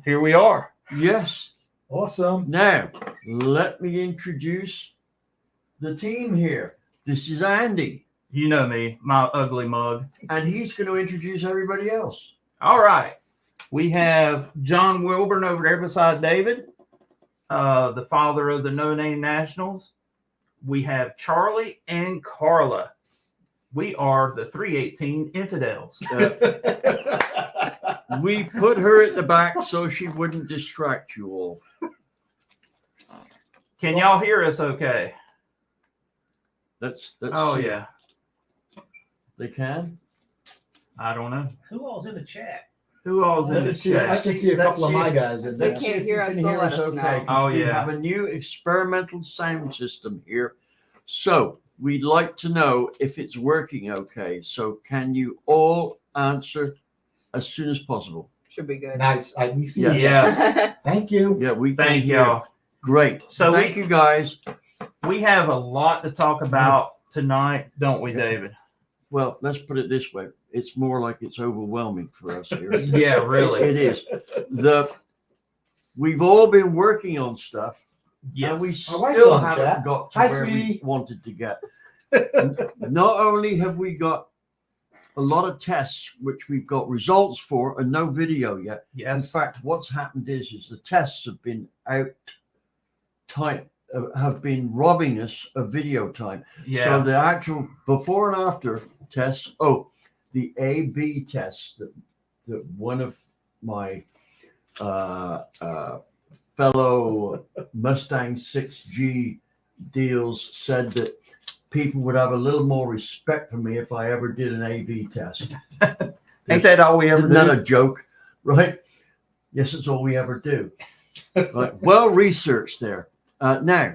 Here we are. Yes. Awesome. Now, let me introduce the team here. This is Andy. You know me, my ugly mug. And he's going to introduce everybody else. All right. We have John Wilburn over there beside David, the father of the NoNameNationals. We have Charlie and Carla. We are the 318 Infidels. We put her at the back so she wouldn't distract you all. Can y'all hear us okay? Let's Oh, see. yeah. They can? I don't know. Who all's in the chat? Who all's in the Let's see. I chat? can see a couple of my guys in They there. can't hear us, they'll let us know. 'Cause Oh, we yeah. have a new experimental sound system here. So we'd like to know if it's working okay. So can you all answer as soon as possible? Should be good. Nice. We see Yeah. you. Yes. Thank you. Yeah, we can Thank hear. y'all. Great. So thank you guys. We have a lot to talk about tonight, don't we, David? Well, let's put it this way. It's more like it's overwhelming for us here. Yeah, really. It is. We've all been working on stuff. Yes. And we My wife's still on the haven't chat. got to Hi, where we sweetie. wanted to get. Not only have we got a lot of tests, which we've got results for and no video yet. In Yes. fact, what's happened is the tests have been have been robbing us of video time. Yeah. So the actual before and after tests, the A/B tests that one of my fellow Mustang 6G deals said that people would have a little more respect for me if I ever did an A/B test. Ain't that all we ever Isn't that do? a joke, right? Yes, it's all we ever do. Right. Well researched there. Now,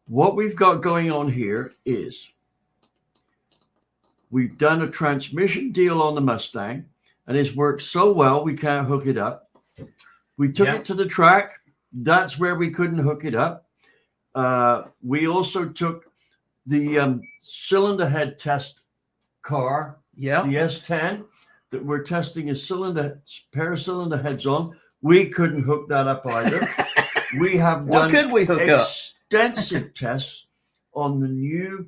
what we've got going on here is we've done a transmission deal on the Mustang, and it's worked so well we can't hook it up. We took it to the track. That's where we couldn't hook it up. We also took the cylinder head test car, Yeah. the S10, that we're testing a pair of cylinder heads on. We couldn't hook that up either. We have What done could we hook up? extensive tests on the new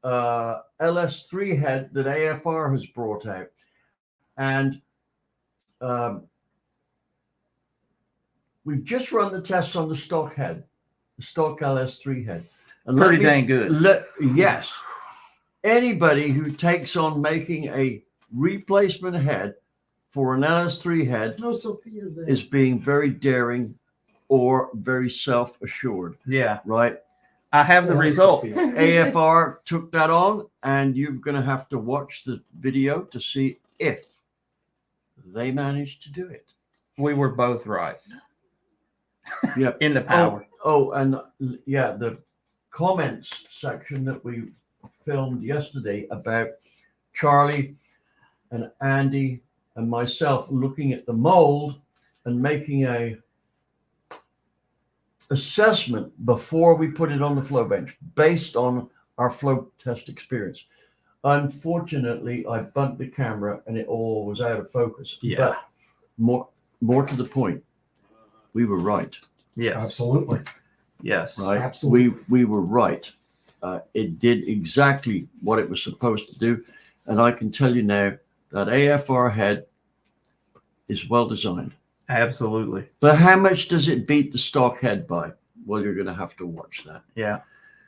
LS3 head that AFR has brought out. And we've just run the tests on the stock head, the stock LS3 head. And Pretty dang good. Yes. Anybody who takes on making a replacement head for an LS3 head No Sophia's there. is being very daring or very self-assured, Yeah. right? I have the Yeah, results. Sophia. AFR took that on, and you're going to have to watch the video to see if they managed to do it. We were both right Yep. in the power. And yeah, the comments section that we filmed yesterday about Charlie and Andy and myself looking at the mold and making a assessment before we put it on the flow bench based on our flow test experience. Unfortunately, I bumped the camera and it all was out of focus. Yeah. But more to the point, we were right. Yes. Absolutely. Yes. Right? Absolutely. We were right. It did exactly what it was supposed to do. And I can tell you now that AFR head is well designed. Absolutely. But how much does it beat the stock head by? Well, you're going to have to watch that. Yeah.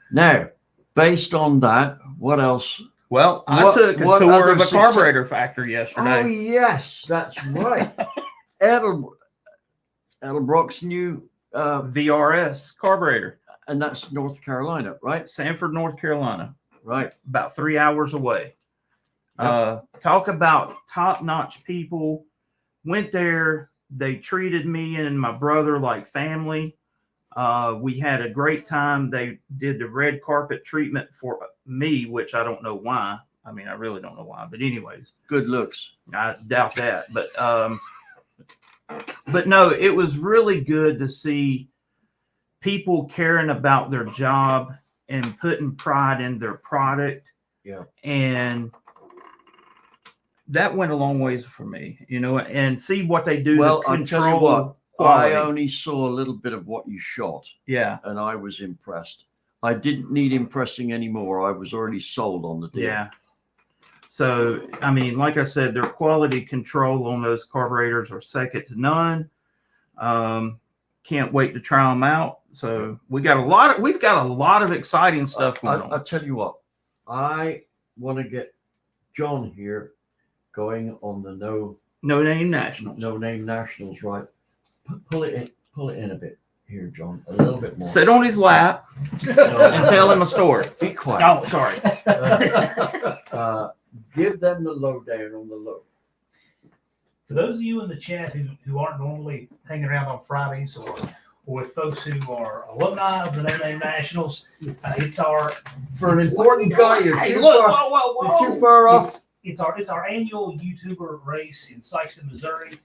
Now, based on that, what else? Well, I What- took a what tour other of a success- carburetor factory Oh, yesterday. yes, that's right. Edelbrock's new, VRS carburetor, and that's North Carolina, right? Sanford, North Carolina, Right. about 3 hours away. Yep. Talk about top-notch people. Went there. They treated me and my brother like family. We had a great time. They did the red carpet treatment for me, which I don't know why. I mean, I really don't know why. But anyways, Good looks. I doubt that. But no, it was really good to see people caring about their job and putting pride in their product. Yeah. And that went a long ways for me, and see what they do Well, to I'll control tell you what, quality. I only saw a little bit of what you shot, Yeah. and I was impressed. I didn't need impressing anymore. I was already sold on the deal. Yeah. So, I mean, like I said, their quality control on those carburetors are second to none. Can't wait to try them out. So we've got a lot of exciting stuff going on. I'll tell you what, I want to get John here going on the NoNameNationals, right? Pull it in a bit here, John, a little bit more. Sit on his lap and tell him a story. Be quiet. Oh, sorry. Give them the lowdown on the low. For those of you in the chat who aren't normally hanging around on Fridays, or with folks who are alumni of the NoNameNationals, it's our For an important guy, you're Hey, too look, far, whoa. you're too far off. It's our annual YouTuber race in Sikeston, Missouri.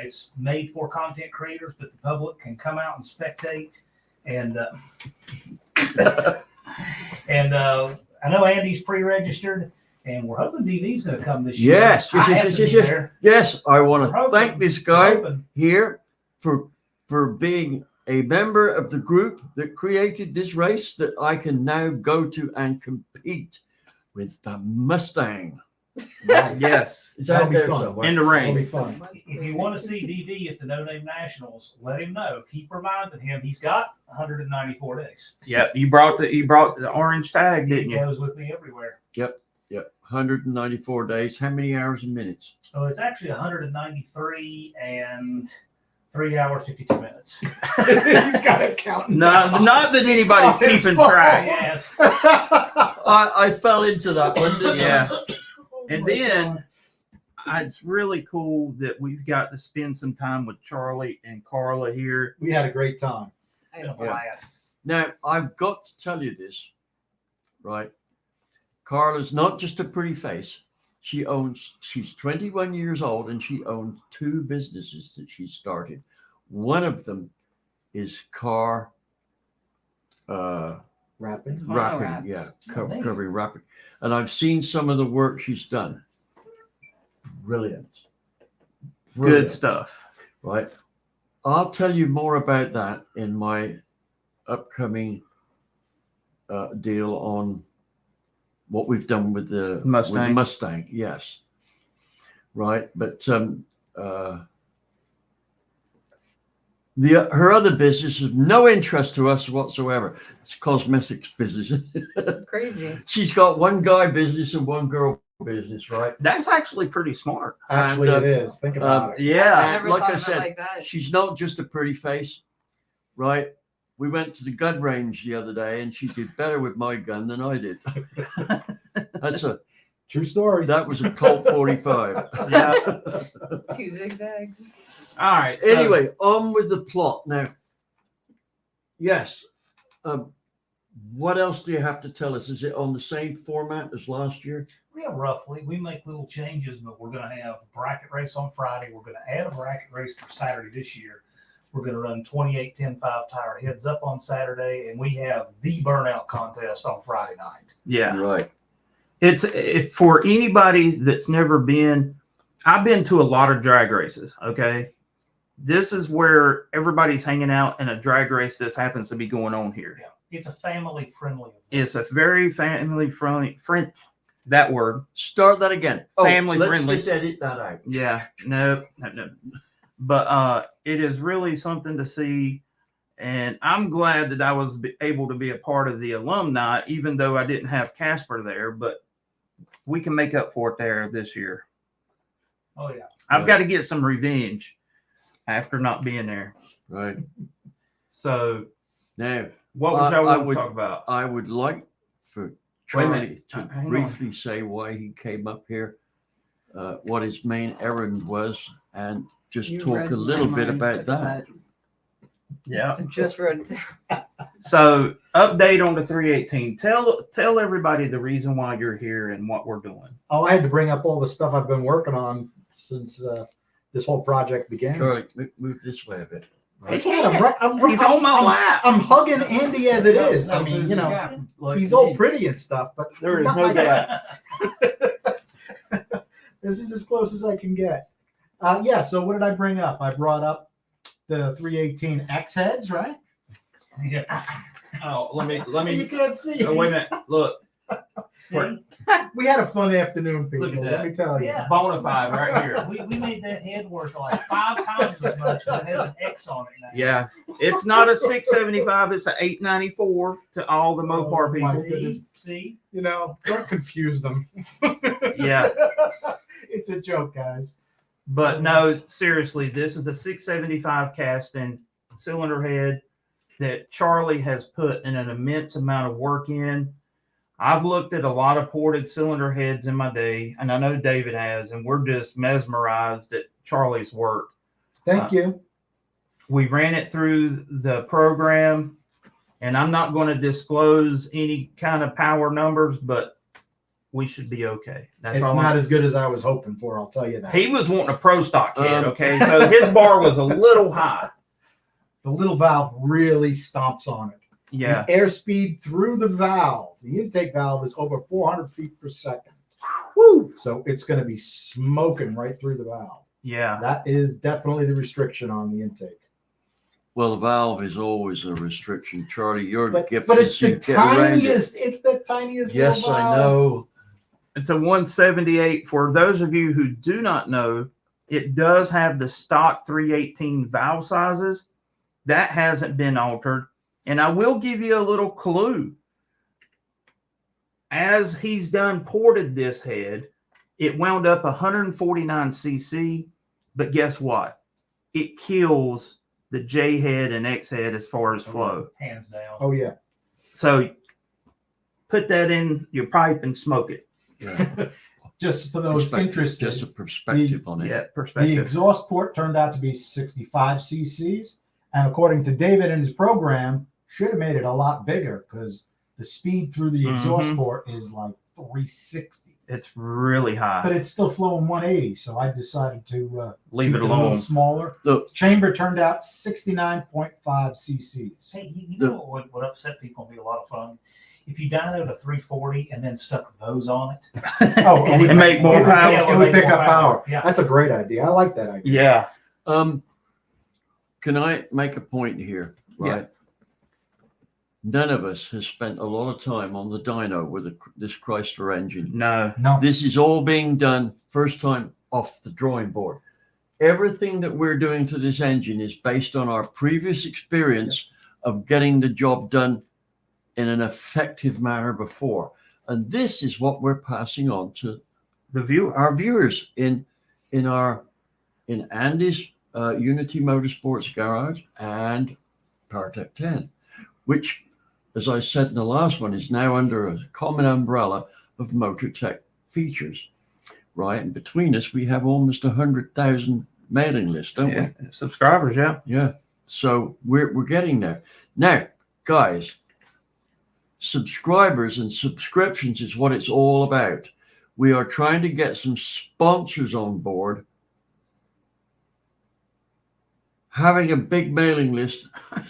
It's made for content creators, but the public can come out and spectate. And I know Andy's pre-registered, and we're hoping DV's going to come this year. Yes. Yes, I want We're to hoping- thank this guy hoping. here for being a member of the group that created this race that I can now go to and compete with the Mustang. Nice. Yes. It's That'll out be there fun. somewhere. In the That'll be rain. fun. If you want to see DV at the NoNameNationals, let him know. Keep reminding him he's got 194 days. Yep. You brought the orange tag, He didn't you? goes with me everywhere. Yep. 194 days. How many hours and minutes? So it's actually 193 and 3 hours, 52 minutes. He's got it counting. No, not that anybody's Oh, it's keeping fun. track. Yes. I fell into that one, didn't I? Yeah. And then it's really cool that we've got to spend some time with Charlie and Carla here. We had a great time. It's been a blast. Now, I've got to tell you this, right? Carla's not just a pretty face. She's 21 years old, and she owns 2 businesses that she started. One of them is car Rapping. wrapping. Yeah, covering wrapping. And I've seen some of the work she's done. Brilliant. Good stuff. Right. I'll tell you more about that in my upcoming deal on what we've done with the Mustang. Yes. Right. But her other business is no interest to us whatsoever. It's cosmetics business. Crazy. She's got one guy business and one girl business, right? That's actually pretty smart. Actually, And, it is. Think about it. Yeah. And Never like thought I of it said, like that. she's not just a pretty face, right? We went to the gun range the other day, and she did better with my gun than I did. True story. That was a Colt 45. Yeah. 2 zigzags. All right. So, Anyway, on with the plot now. Yes. What else do you have to tell us? Is it on the same format as last year? Yeah, roughly. We make little changes, but we're going to have a bracket race on Friday. We're going to add a bracket race for Saturday this year. We're going to run 28, 10, 5 tire heads up on Saturday, and we have the burnout contest on Friday night. yeah. Right. If for anybody that's never been, I've been to a lot of drag races. Okay. This is where everybody's hanging out, and a drag race just happens to be going on here. Yeah, it's a family-friendly event. It's a very family-friendly, that word. Start that again. Family let's friendly. just edit that out. Yeah, no. But it is really something to see. And I'm glad that I was able to be a part of the alumni, even though I didn't have Casper there, but we can make up for it there this year. Oh, yeah. I've got to get some revenge after not being there. Right. So Now, what was I y'all want to would- talk about? I would like for Wait a Charlie minute. to Hang on. briefly say why he came up here, what his main errand was, and just You talk read a little my bit mind, about that. Yeah. I just wrote it down. So update on the 318. Tell everybody the reason why you're here and what we're doing. Oh, I had to bring up all the stuff I've been working on since this whole project began. Charlie, move this way a bit. I can't. He's on my lap. I'm hugging Andy as it is. I mean, he's all pretty and stuff, but There he's is not no my doubt. dad. This is as close as I can get. Yeah. So what did I bring up? I brought up the 318 X heads, right? Yeah. Oh, let You me. can't see. Oh, wait a minute. Look, See? We had a fun afternoon, people. Look at Let that. me tell you. Yeah. bona fide right here. We made that head worth like 5 times as much because it has an X on it now. Yeah, it's not a 675, it's a 894 to all the Mopar Oh, my people. goodness. See? You know, don't confuse them. Yeah. It's a joke, guys. But no, seriously, this is a 675 casting cylinder head that Charlie has put in an immense amount of work in. I've looked at a lot of ported cylinder heads in my day, and I know David has, and we're just mesmerized at Charlie's work. Thank you. We ran it through the program, and I'm not going to disclose any kind of power numbers, but we should be okay. That's It's all. not as good as I was hoping for, I'll tell you that. He was wanting a pro stock head, okay? So his bar was a little high. The little valve really stomps on it. Yeah. The airspeed through the valve, the intake valve, is over 400 feet per second. Woo! So it's going to be smoking right through the valve. Yeah. That is definitely the restriction on the intake. Well, the valve is always a restriction. Charlie, you're But gifted. it's the tiniest. It's the tiniest. Yes, little I valve. know. It's a 178. For those of you who do not know, it does have the stock 318 valve sizes. That hasn't been altered. And I will give you a little clue. As he's done ported this head, it wound up 149 cc. But guess what? It kills the J head and X head as far as flow. Hands down. Oh yeah. So put that in your pipe and smoke it. Yeah. Just for those interested, Just a perspective on it. Yeah, the perspective. exhaust port turned out to be 65 cc's, and according to David in his program, should have made it a lot bigger because the speed through the exhaust port is like 360. It's really high. But it's still flowing 180, so I decided to Leave keep it a little alone. smaller. Look, Chamber turned out 69.5 cc's. Hey, you know what would upset people and be a lot of fun? If you dynoed a 340 and then stuck those on it. Oh, And it make more power. It would pick up power. Yeah. That's a great idea. I like that idea. Yeah. can I make a point here? Right. None of us has spent a lot of time on the dyno with this Chrysler engine. No. No. This is all being done first time off the drawing board. Everything that we're doing to this engine is based on our previous experience of getting the job done in an effective manner before. And this is what we're passing on to The viewer. our viewers in Andy's Unity Motorsports Garage and PowerTech 10, which, as I said in the last one, is now under a common umbrella of MotorTech features, right? And between us, we have almost 100,000 mailing lists, don't Yeah. Subscribers, yeah. we? Yeah. So we're getting there. Now, guys, subscribers and subscriptions is what it's all about. We are trying to get some sponsors on board. Having a big mailing list /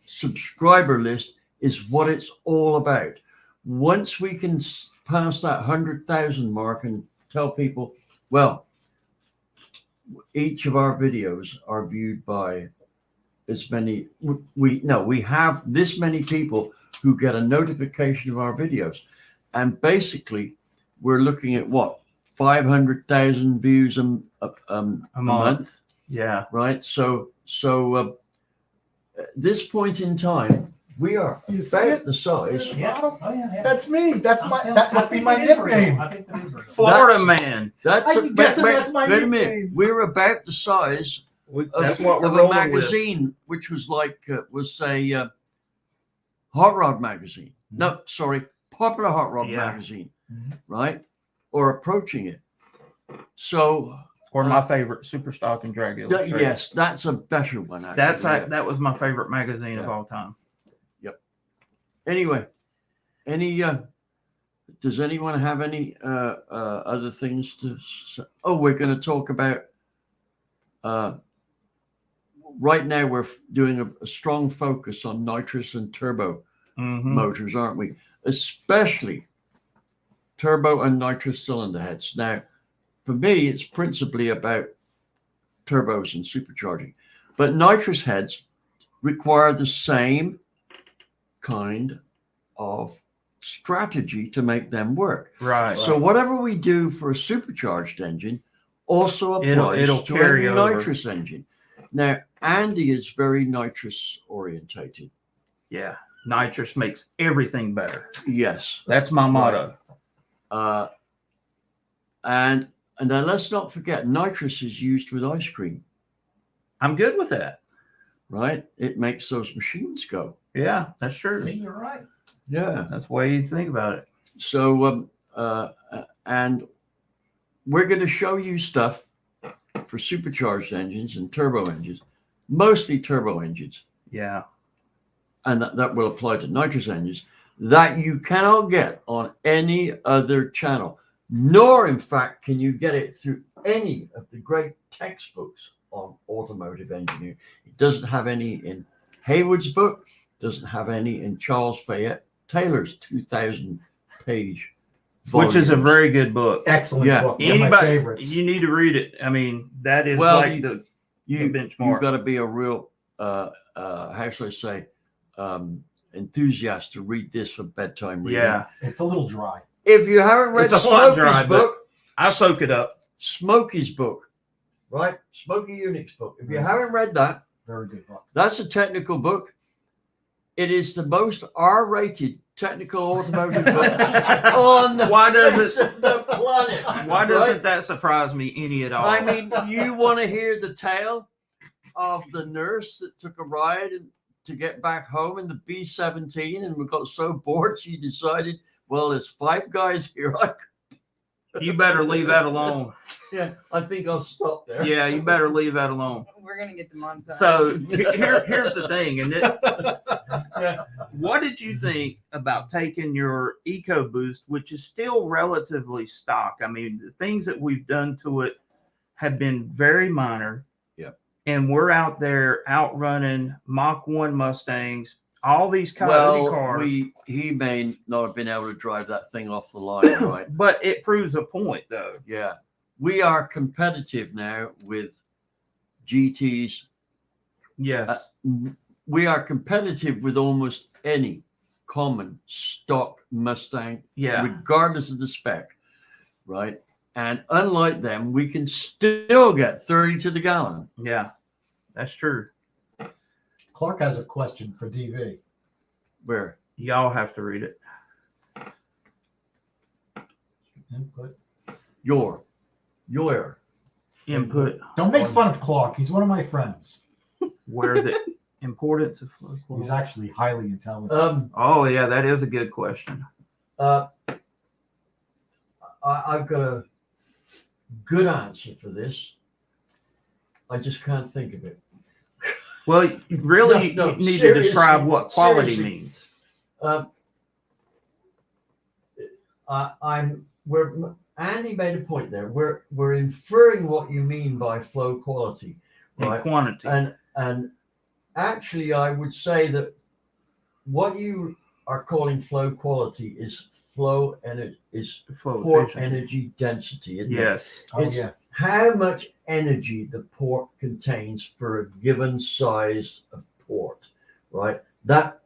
subscriber list is what it's all about. Once we can pass that 100,000 mark and tell people, well, each of our videos are viewed by as many, we have this many people who get a notification of our videos. And basically, we're looking at what? 500,000 views a month. Yeah. Right. So at this point in time, we are You see about it? the size. Yeah. Oh, yeah. That's me. That's I'm my. telling- That I must be think my it is real. nickname. I think that is real. Florida That's- man. That's I'm guessing that's my wait a minute. nickname. We're about the size That's what we're of a rolling with. magazine, which was like was a hot rod magazine. No, sorry, popular hot rod Yeah. magazine, Mhm. right? Or approaching it. So Or my favorite, Super Stock and Drag Illustrated. yes, that's a better one. Actually. Yeah. That was my favorite magazine of Yeah. all time. Anyway, does anyone have any other things to say? Oh, we're going to talk about right now we're doing a strong focus on nitrous and turbo Mhm. motors, aren't we? Especially turbo and nitrous cylinder heads. Now, for me, it's principally about turbos and supercharging. But nitrous heads require the same kind of strategy to make them work. Right. So whatever we do for a supercharged engine also applies It'll to carry a over. nitrous engine. Now, Andy is very nitrous orientated. Yeah. Nitrous makes everything better. Yes. That's my motto. And then let's not forget, nitrous is used with ice cream, I'm good with that. right? It makes those machines go. Yeah, that's true. See, you're right. Yeah. That's the way you think about it. So, and we're going to show you stuff for supercharged engines and turbo engines, mostly turbo engines, Yeah. and that will apply to nitrous engines, that you cannot get on any other channel, nor in fact can you get it through any of the great textbooks on automotive engineering. It doesn't have any in Haywood's book, doesn't have any in Charles Fayette Taylor's 2,000-page Which is a volumes. very good book. Excellent Yeah. book. One of my Anybody, favorites. you need to read it. I mean, that is Well, like the benchmark. You've got to be a real how shall I say enthusiast to read this for bedtime reading. Yeah. It's a little dry. If you haven't read It's a lot Smokey's dry, but- book, I soak it up. Smokey's book, right? Smokey Unix book. If you haven't read that, Very good book. that's a technical book. It is the most R-rated technical automotive book on the Why does face of the planet. Why right? doesn't that surprise me any at all? I mean, you want to hear the tale of the nurse that took a ride to get back home in the B-17 and we got so bored she decided, well, there's 5 guys here. You better leave that alone. Yeah, I think I'll stop there. Yeah, you better leave that alone. We're gonna get demonetized. So here's the thing, what did you think about taking your EcoBoost, which is still relatively stock? I mean, the things that we've done to it have been very minor. Yep. And we're out there outrunning Mach 1 Mustangs, all these Coyote cars. He may not have been able to drive that thing off the line, right? But it proves a point, though. Yeah. We are competitive now with GTs. Yes. We are competitive with almost any common stock Mustang, Yeah. regardless of the spec, right? And unlike them, we can still get 30 to the gallon. Yeah. That's true. Clark has a question for DV. Where? Y'all have to read it. Input. Your. Input Don't make fun of Clark. He's one of my friends. where the importance of flow He's quality. actually highly intelligent. Oh, yeah, that is a good question. I've got a good answer for this. I just can't think of it. Well, you really No, you need to seriously, describe what quality seriously. means. Andy made a point there. We're inferring what you mean by flow quality, And right? quantity. And actually, I would say that what you are calling flow quality is Flow port efficiency. energy density. Isn't it? Yes. Oh, it's- yeah. How much energy the port contains for a given size of port, right? That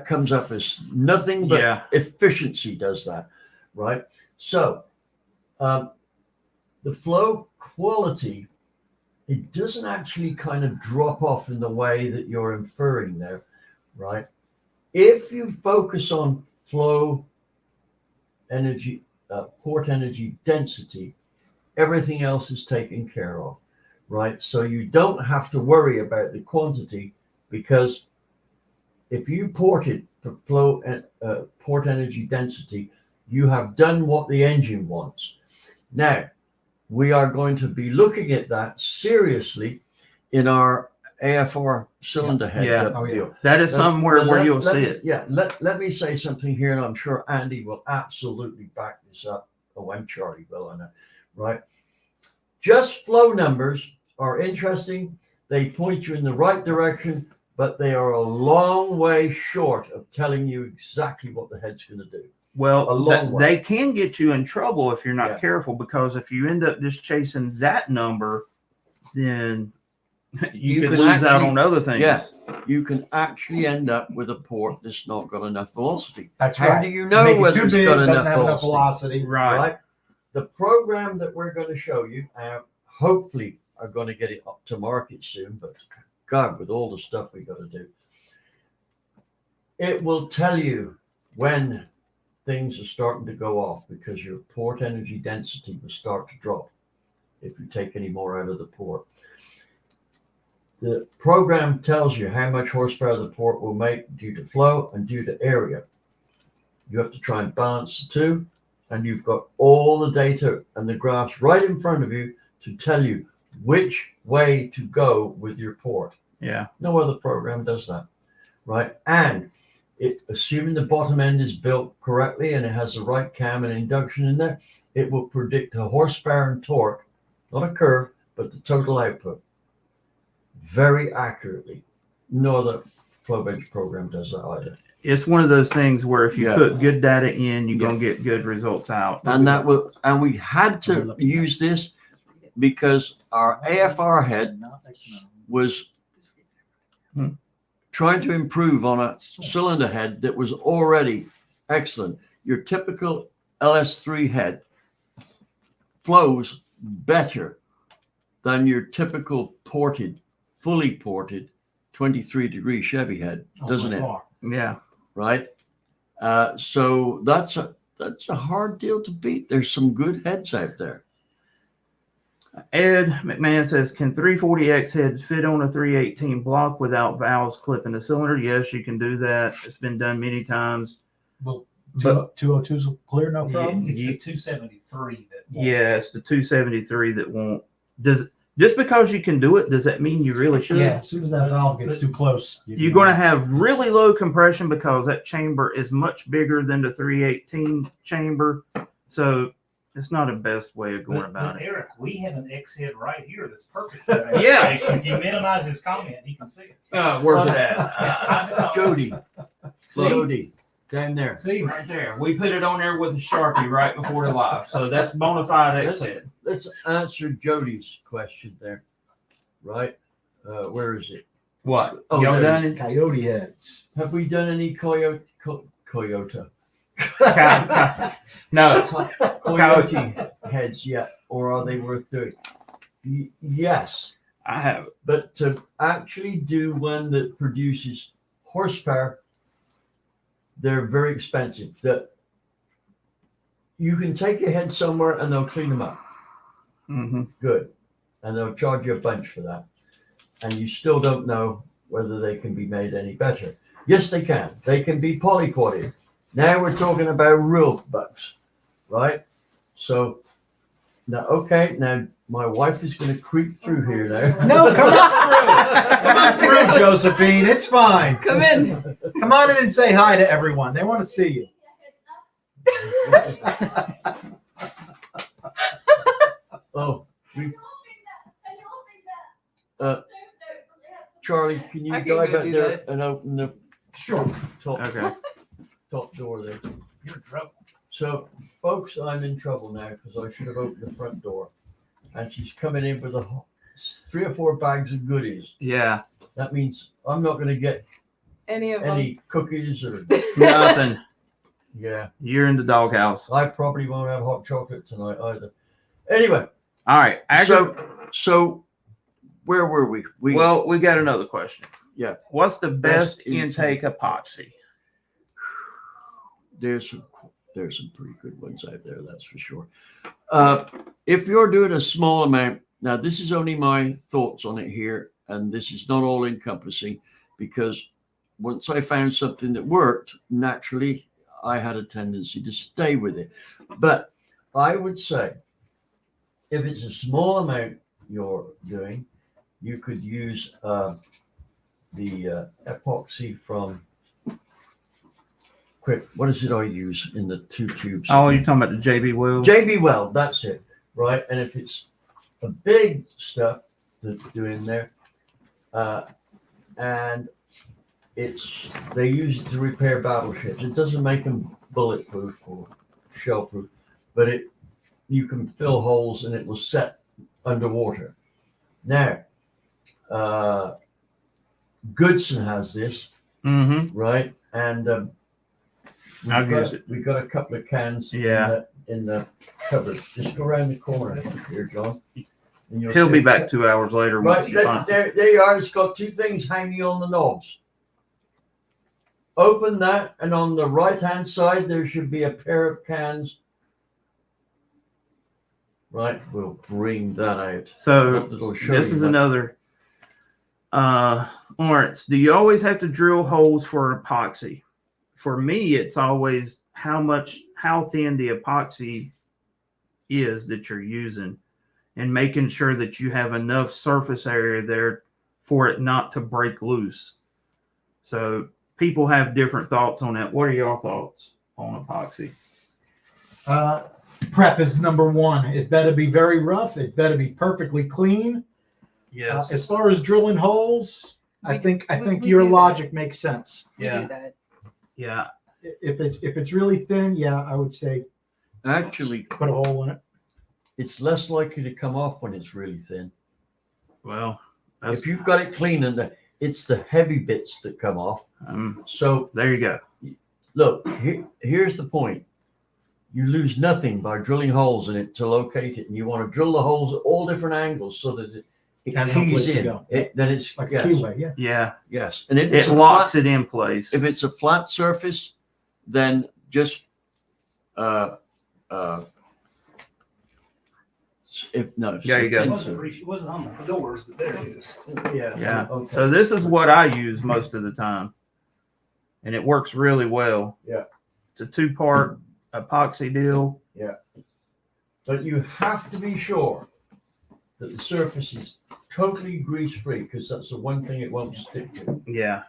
comes up as nothing but Yeah. efficiency does that, right? So the flow quality, it doesn't actually kind of drop off in the way that you're inferring there, right? If you focus on flow energy, port energy density, everything else is taken care of, right? So you don't have to worry about the quantity, because if you port it for flow and port energy density, you have done what the engine wants. Now, we are going to be looking at that seriously in our AFR cylinder head Yeah. Oh, yeah. deal. That is somewhere where you'll Let see me- it. Yeah, let me say something here, and I'm sure Andy will absolutely back this up. Oh, and Charlie will, I know, right? Just flow numbers are interesting. They point you in the right direction, but they are a long way short of telling you exactly what the head's going to do. Well, A long way. they can get you in trouble if you're not Yeah. careful, because if you end up just chasing that number, then you could can lose out actually- on other things. Yeah. You can actually end up with a port that's not got enough velocity. That's How right. do you know Make it whether too it's big, got doesn't enough have enough velocity? velocity. Right. Right? The program that we're going to show you, hopefully are going to get it up to market soon, but God, with all the stuff we got to do, it will tell you when things are starting to go off, because your port energy density will start to drop if you take any more out of the port. The program tells you how much horsepower the port will make due to flow and due to area. You have to try and balance the two, and you've got all the data and the graphs right in front of you to tell you which way to go with your port. Yeah. No other program does that, right? And it, assuming the bottom end is built correctly and it has the right cam and induction in there, it will predict a horsepower and torque, not a curve, but the total output, very accurately. No other flow bench program does that either. It's one of those things where if you Yeah. put good data in, you're Yeah. going to get good results out. And we had to use this because our AFR head was trying to improve on a cylinder head that was already excellent. Your typical LS3 head flows better than your typical ported, fully ported 23-degree Chevy head, doesn't it? Yeah. Right? So that's a hard deal to beat. There's some good heads out there. Ed McMahon says, can 340X heads fit on a 318 block without valves clipping the cylinder? Yes, you can do that. It's been done many times. Well, But 202's clear, no Yeah. problem. It's the 273 that. won't. yeah, it's the 273 that won't. Just because you can do it, does that mean you really should? Yeah, as soon as that valve gets too close, You're going to have really low compression because that chamber is much bigger than the 318 chamber. So it's not the best way of going But about it. Eric, we have an X head right here that's perfect for that Yeah. application. If you minimize his comment, he can see it. Where's it at? Jody, See? Jody, down there. See, right there. We put it on there with a Sharpie right before the live. So that's bona fide X head. Let's answer Jody's question there. Right? Where is it? What? Oh, Y'all there done it it? coyote heads. Have we done any Coyote? No. Coyote heads yet, or are they worth doing? Yes, I have it. but to actually do one that produces horsepower, they're very expensive. That you can take a head somewhere and they'll clean them up. Mm-hmm. Good, and they'll charge you a bunch for that, and you still don't know whether they can be made any better. Yes, they can. They can be polyquadded. Now we're talking about real bucks, right? So now, okay, now my wife is going to creep through here now. No, come on through. Come on through, Josephine. It's fine. Come in. Come on in and say hi to everyone. They want to see you. Oh, Charlie, can you I can dive go out do there that. and open the Sure. top, Okay. top door there? You're in trouble. So, folks, I'm in trouble now because I should have opened the front door, and she's coming in with 3 or 4 bags of goodies. Yeah. That means I'm not going to get Any of them. any cookies or Nothing. yeah. You're in the doghouse. I probably won't have hot chocolate tonight either. Anyway, All right. so where were we? Well, we got another question. Yeah. What's the best Best intake epoxy? there's some pretty good ones out there, that's for sure. If you're doing a small amount, now this is only my thoughts on it here, and this is not all encompassing, because once I found something that worked, naturally I had a tendency to stay with it. But I would say if it's a small amount you're doing, you could use the epoxy from Quick. What is it I use in the 2 tubes? Oh, you're talking about the JB Will? JB Weld, that's it, right? And if it's a big stuff to do in there, and they use it to repair battleships. It doesn't make them bulletproof or shellproof, but you can fill holes and it will set underwater. Now, Goodson has this, Mm-hmm. right? And we've got a couple of cans Yeah. in the cupboard. Just go around the corner here, John. and you'll He'll see be it. back 2 hours later. Once Right, you find there you are. It's got two things hanging on the knobs. Open that, and on the right-hand side, there should be a pair of cans. Right, we'll bring that out. So It'll show this you is that. another. Lawrence, do you always have to drill holes for epoxy? For me, it's always how thin the epoxy is that you're using, and making sure that you have enough surface area there for it not to break loose. So people have different thoughts on that. What are your thoughts on epoxy? Prep is number one. It better be very rough. It better be perfectly clean. Yes. As far as drilling holes, I think we your do that. logic makes sense. We Yeah. do that. Yeah. If it's really thin, yeah, I would say Actually, put a hole in it. it's less likely to come off when it's really thin. Well, If you've got it clean, and it's the heavy bits that come off. So there you go. look, here's the point. You lose nothing by drilling holes in it to locate it, and you want to drill the holes at all different angles so that it Has no keys place to in. go. Then it's Like yes, a keyway, yeah. Yeah. yes. And if it's It a locks flat, it in place. if it's a flat surface, then just if no. There you go. It wasn't on the doors, but there it is. Yeah. Yeah. Okay. So this is what I use most of the time, and it works really well. Yeah. It's a 2-part epoxy deal. But you have to be sure that the surface is totally grease free, because that's the one thing it won't stick to. Yeah.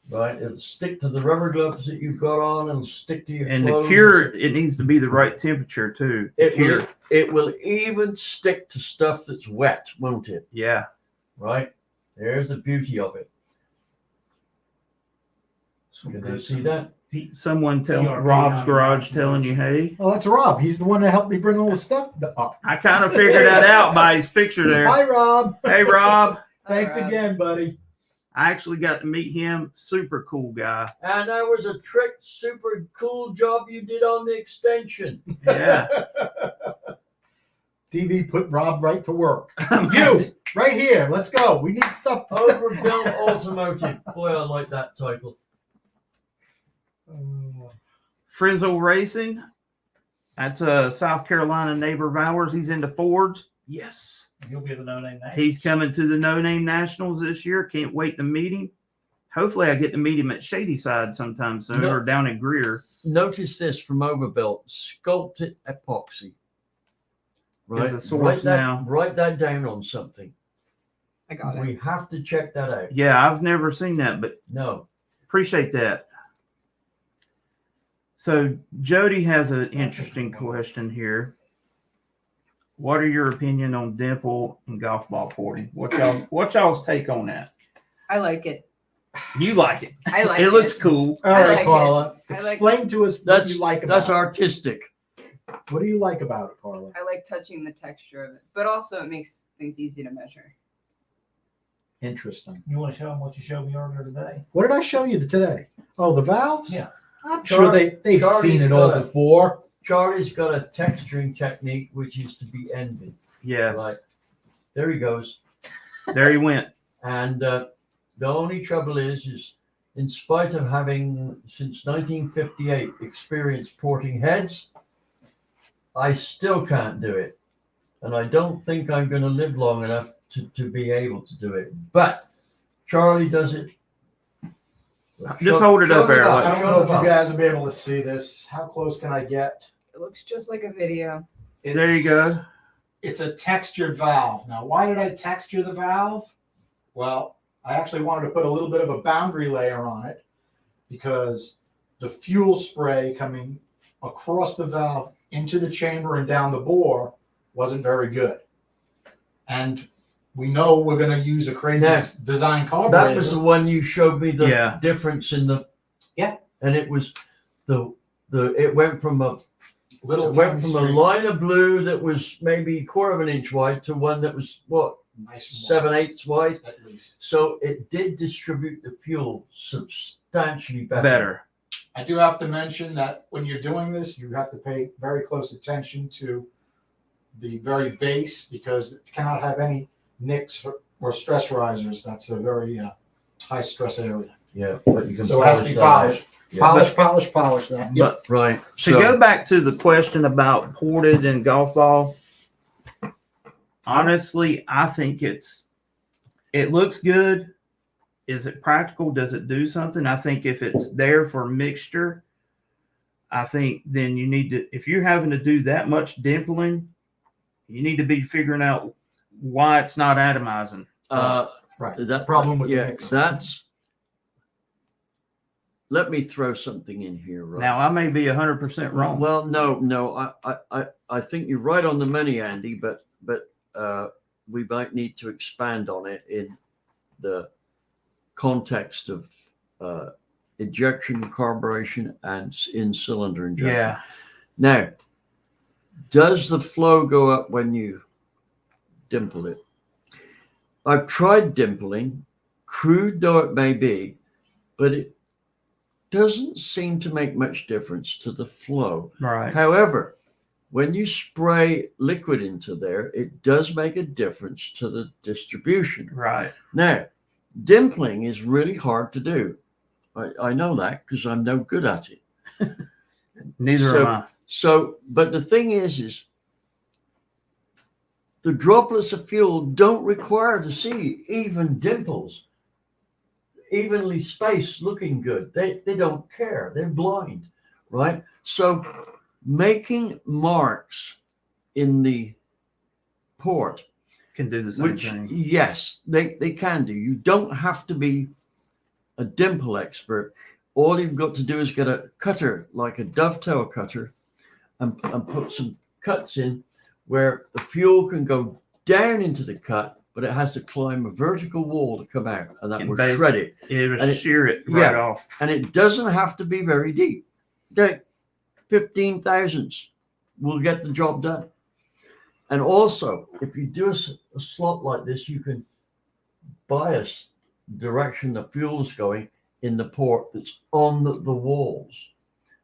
Right? It'll stick to the rubber gloves that you've got on, and it'll stick to your And the clothes. cure, it needs to be the right temperature too. The cure. It will even stick to stuff that's wet, won't it? Yeah. Right? There's the beauty of it. Can they see that? Someone tell PRP Rob's on garage your telling you, hey. Well, that's Rob. He's the one that helped me bring all the stuff up. I kind of figured that out by his picture there. Hi, Rob. Hey, Rob. Thanks Rob. again, buddy. I actually got to meet him. Super cool guy. And that was a super cool job you did on the extension. Yeah. TV put Rob right to work. You, right here. Let's go. We need stuff. Overbuilt Automotive. Boy, I like that title. Frizzle Racing. That's a South Carolina neighbor of ours. He's into Fords. Yes. You'll be the no-name. He's coming to the No Name Nationals this year. Can't wait to meet him. Hopefully, I get to meet him at Shady Side sometime soon, No. or down in Greer. Notice this from Overbuilt. Sculpted epoxy. Right? There's a source now. Write that down on something. I got it. We have to check that out. Yeah, I've never seen that, but No. appreciate that. So Jody has an interesting question here. What are your opinion on dimple and golf ball porting? What y'all's take on that? I like it. You like it? I like It looks cool. All I right, like Carla. I like Explain to us what That's you like about that's it. artistic. What do you like about it, Carla? I like touching the texture of it, but also it makes things easy to measure. Interesting. You want to show them what you showed me earlier today? What did I show you today? Oh, the valves? Yeah. I'm sure they've Charlie's seen it all got it. before. Charlie's got a texturing technique which is to be envied. Yes. Right. There he goes. There he went. And the only trouble is in spite of having since 1958 experienced porting heads, I still can't do it. And I don't think I'm going to live long enough to be able to do it. But Charlie does it. Just hold it up the there, valve, I don't show know the if you valve. guys will be able to see this. How close can I get? It looks just like a video. There you go. It's a textured valve. Now, why did I texture the valve? Well, I actually wanted to put a little bit of a boundary layer on it because the fuel spray coming across the valve into the chamber and down the bore wasn't very good. And we know we're going to use a crazy Yeah. design carburetor. That was the one you showed me the Yeah. difference in the. Yeah. And it was it went from a little it went from chemistry. a line of blue that was maybe 1/4 of an inch wide to one that was what, Nice 7/8 wide. at least. So it did distribute the fuel substantially better. Better. I do have to mention that when you're doing this, you have to pay very close attention to the very base because it cannot have any nicks or stress risers. That's a very high stress area. Yeah, but you can So it has to be that polished. out. Yeah. Polish that. But Right. to go back to the question about ported and golf ball, honestly, I think it looks good. Is it practical? Does it do something? I think if it's there for mixture, I think then you need to, if you're having to do that much dimpling, you need to be figuring out why it's not atomizing. Right. That Problem with the yeah, mix. that's. Let me throw something in here. Right Now, I may be 100% wrong. Well, no, I think you're right on the money, Andy, but we might need to expand on it in the context of injection, carburation, and in cylinder injection. Yeah. Now, does the flow go up when you dimple it? I've tried dimpling, crude though it may be, but it doesn't seem to make much difference to the flow. Right. However, when you spray liquid into there, it does make a difference to the distribution. Right. Now, dimpling is really hard to do. I know that because I'm no good at it. Neither am I. So, but the thing is the droplets of fuel don't require to see even dimples, evenly spaced, looking good. They don't care. They're blind, right? So making marks in the port, Can do the same which thing. yes, they can do. You don't have to be a dimple expert. All you've got to do is get a cutter, like a dovetail cutter, and put some cuts in where the fuel can go down into the cut, but it has to climb a vertical wall to come out, and that And will base- shred it. It would and it- shear it right yeah. off. And it doesn't have to be very deep. 15 thousandths will get the job done. And also, if you do a slot like this, you can bias direction the fuel's going in the port that's on the walls.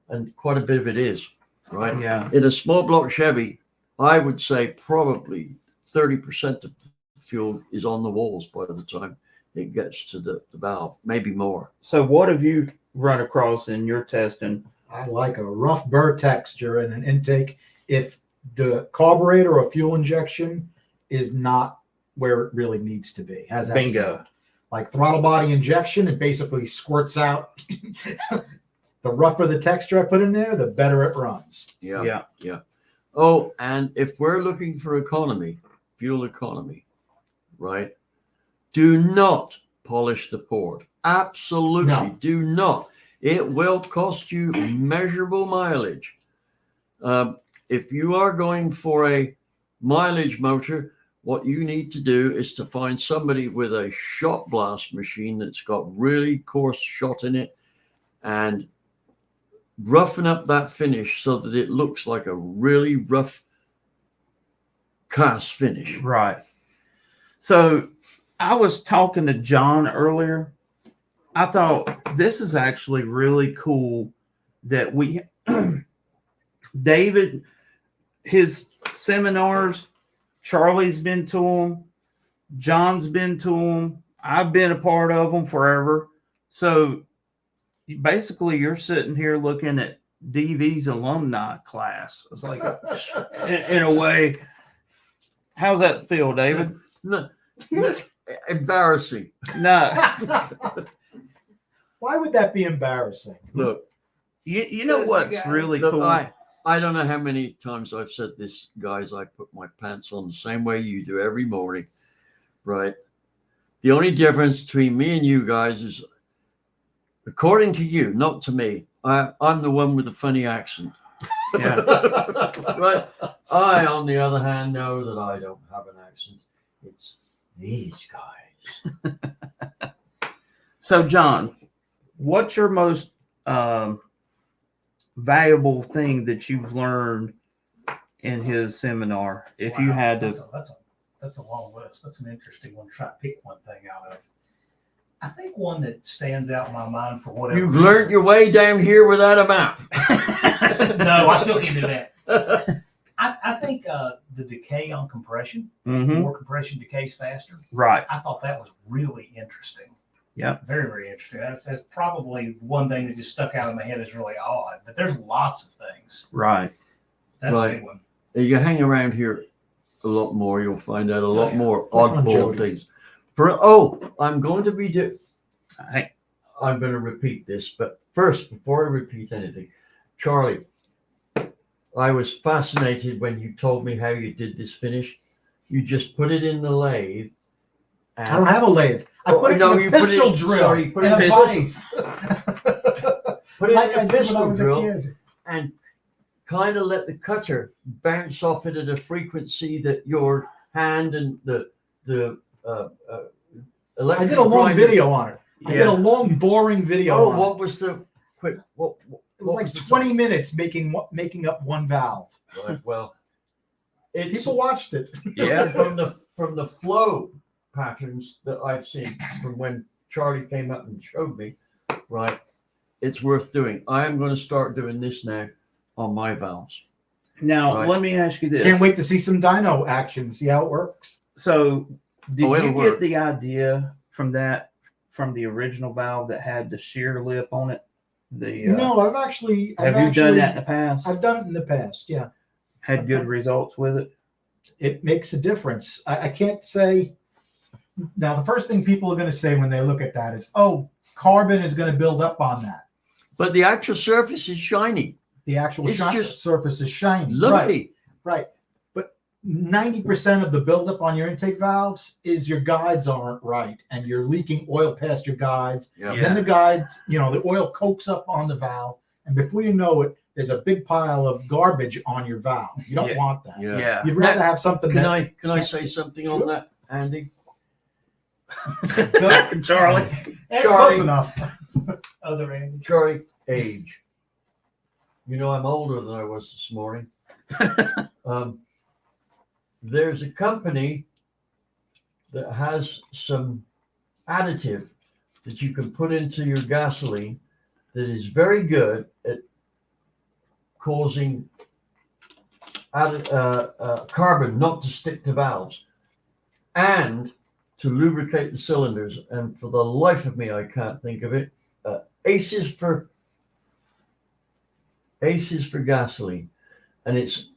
And quite a bit of it is, right? Yeah. In a small block Chevy, I would say probably 30% of the fuel is on the walls by the time it gets to the valve, maybe more. So what have you run across in your testing? I like a rough burr texture in an intake if the carburetor or fuel injection is not where it really needs to be. Has that Bingo. sound? Like throttle body injection, it basically squirts out. The rougher the texture I put in there, the better it runs. Yeah. Oh, and if we're looking for economy, fuel economy, right? Do not polish the port. Absolutely No. do not. It will cost you measurable mileage. If you are going for a mileage motor, what you need to do is to find somebody with a shot blast machine that's got really coarse shot in it and roughen up that finish so that it looks like a really rough cast finish. Right. So I was talking to John earlier. I thought this is actually really cool that we, David, his seminars, Charlie's been to them, John's been to them, I've been a part of them forever. So basically you're sitting here looking at DV's alumni class. It's like in a way. How's that feel, David? No, embarrassing. No. Why would that be embarrassing? Look, You know Those what's guys. really look, cool? I don't know how many times I've said this, guys. I put my pants on the same way you do every morning, right? The only difference between me and you guys is, according to you, not to me, I'm the one with the funny accent. Yeah. Right? I, on the other hand, know that I don't have an accent. It's these guys. So, John, what's your most valuable thing that you've learned in his seminar? If you Wow, had to, that's a long list. That's an interesting one. Try to pick one thing out of. I think one that stands out in my mind for whatever. You've learned your way down here without a map. No, I still can't do that. I think the decay on compression, Mhm. more compression decays faster. Right. I thought that was really interesting. Yeah. Very, very interesting. That's probably one thing that just stuck out in my head is really odd, but there's lots of things. Right. That's a Right. big one. You hang around here a lot more, you'll find out a lot yeah. more Which one, oddball Jody? things. I'm going to be Hey, I'm going to repeat this, but first, before I repeat anything, Charlie, I was fascinated when you told me how you did this finish. You just put it in the lathe. And I don't have a lathe. I Oh, put it no, in you a put it- pistol drill sorry, you put it and in a a vise. put it Like in I a did when I pistol was a drill kid. and kind of let the cutter bounce off it at a frequency that your hand and the I electric did a long grinder- video on it. I did a yeah. long, boring video. Oh, on what it. was the quick? What It was like was the 20 minutes making up one valve. time? Right, well, it's People watched it. Yeah. from the flow patterns that I've seen from when Charlie came up and showed me. Right, it's worth doing. I am going to start doing this now on my valves. Now, Right. let me ask you this. Can't wait to see some dyno action, see how it works. So, did Oh, it'll you work. get the idea from the original valve that had the shear lip on it? No, I've actually. Have you done that in the past? I've done it in the past. Yeah, Had good results with it? it makes a difference. I can't say. Now, the first thing people are going to say when they look at that is, "Oh, carbon is going to build up on that." But the actual surface is shiny, The actual It's just surface is shiny. lovely. Right. But 90% of the buildup on your intake valves is your guides aren't right, and you're leaking oil past your guides. Yeah. Yeah. Then the guides, the oil coats up on the valve, and before you know it, there's a big pile of garbage on your valve. You don't Yeah. want that. Yeah. You'd rather have something Can that. I say something on that, Andy? Charlie? Close enough. Other Andy. Charlie, age. I'm older than I was this morning. There's a company that has some additive that you can put into your gasoline that is very good at causing carbon not to stick to valves and to lubricate the cylinders. And for the life of me, I can't think of it. Aces for gasoline, and it's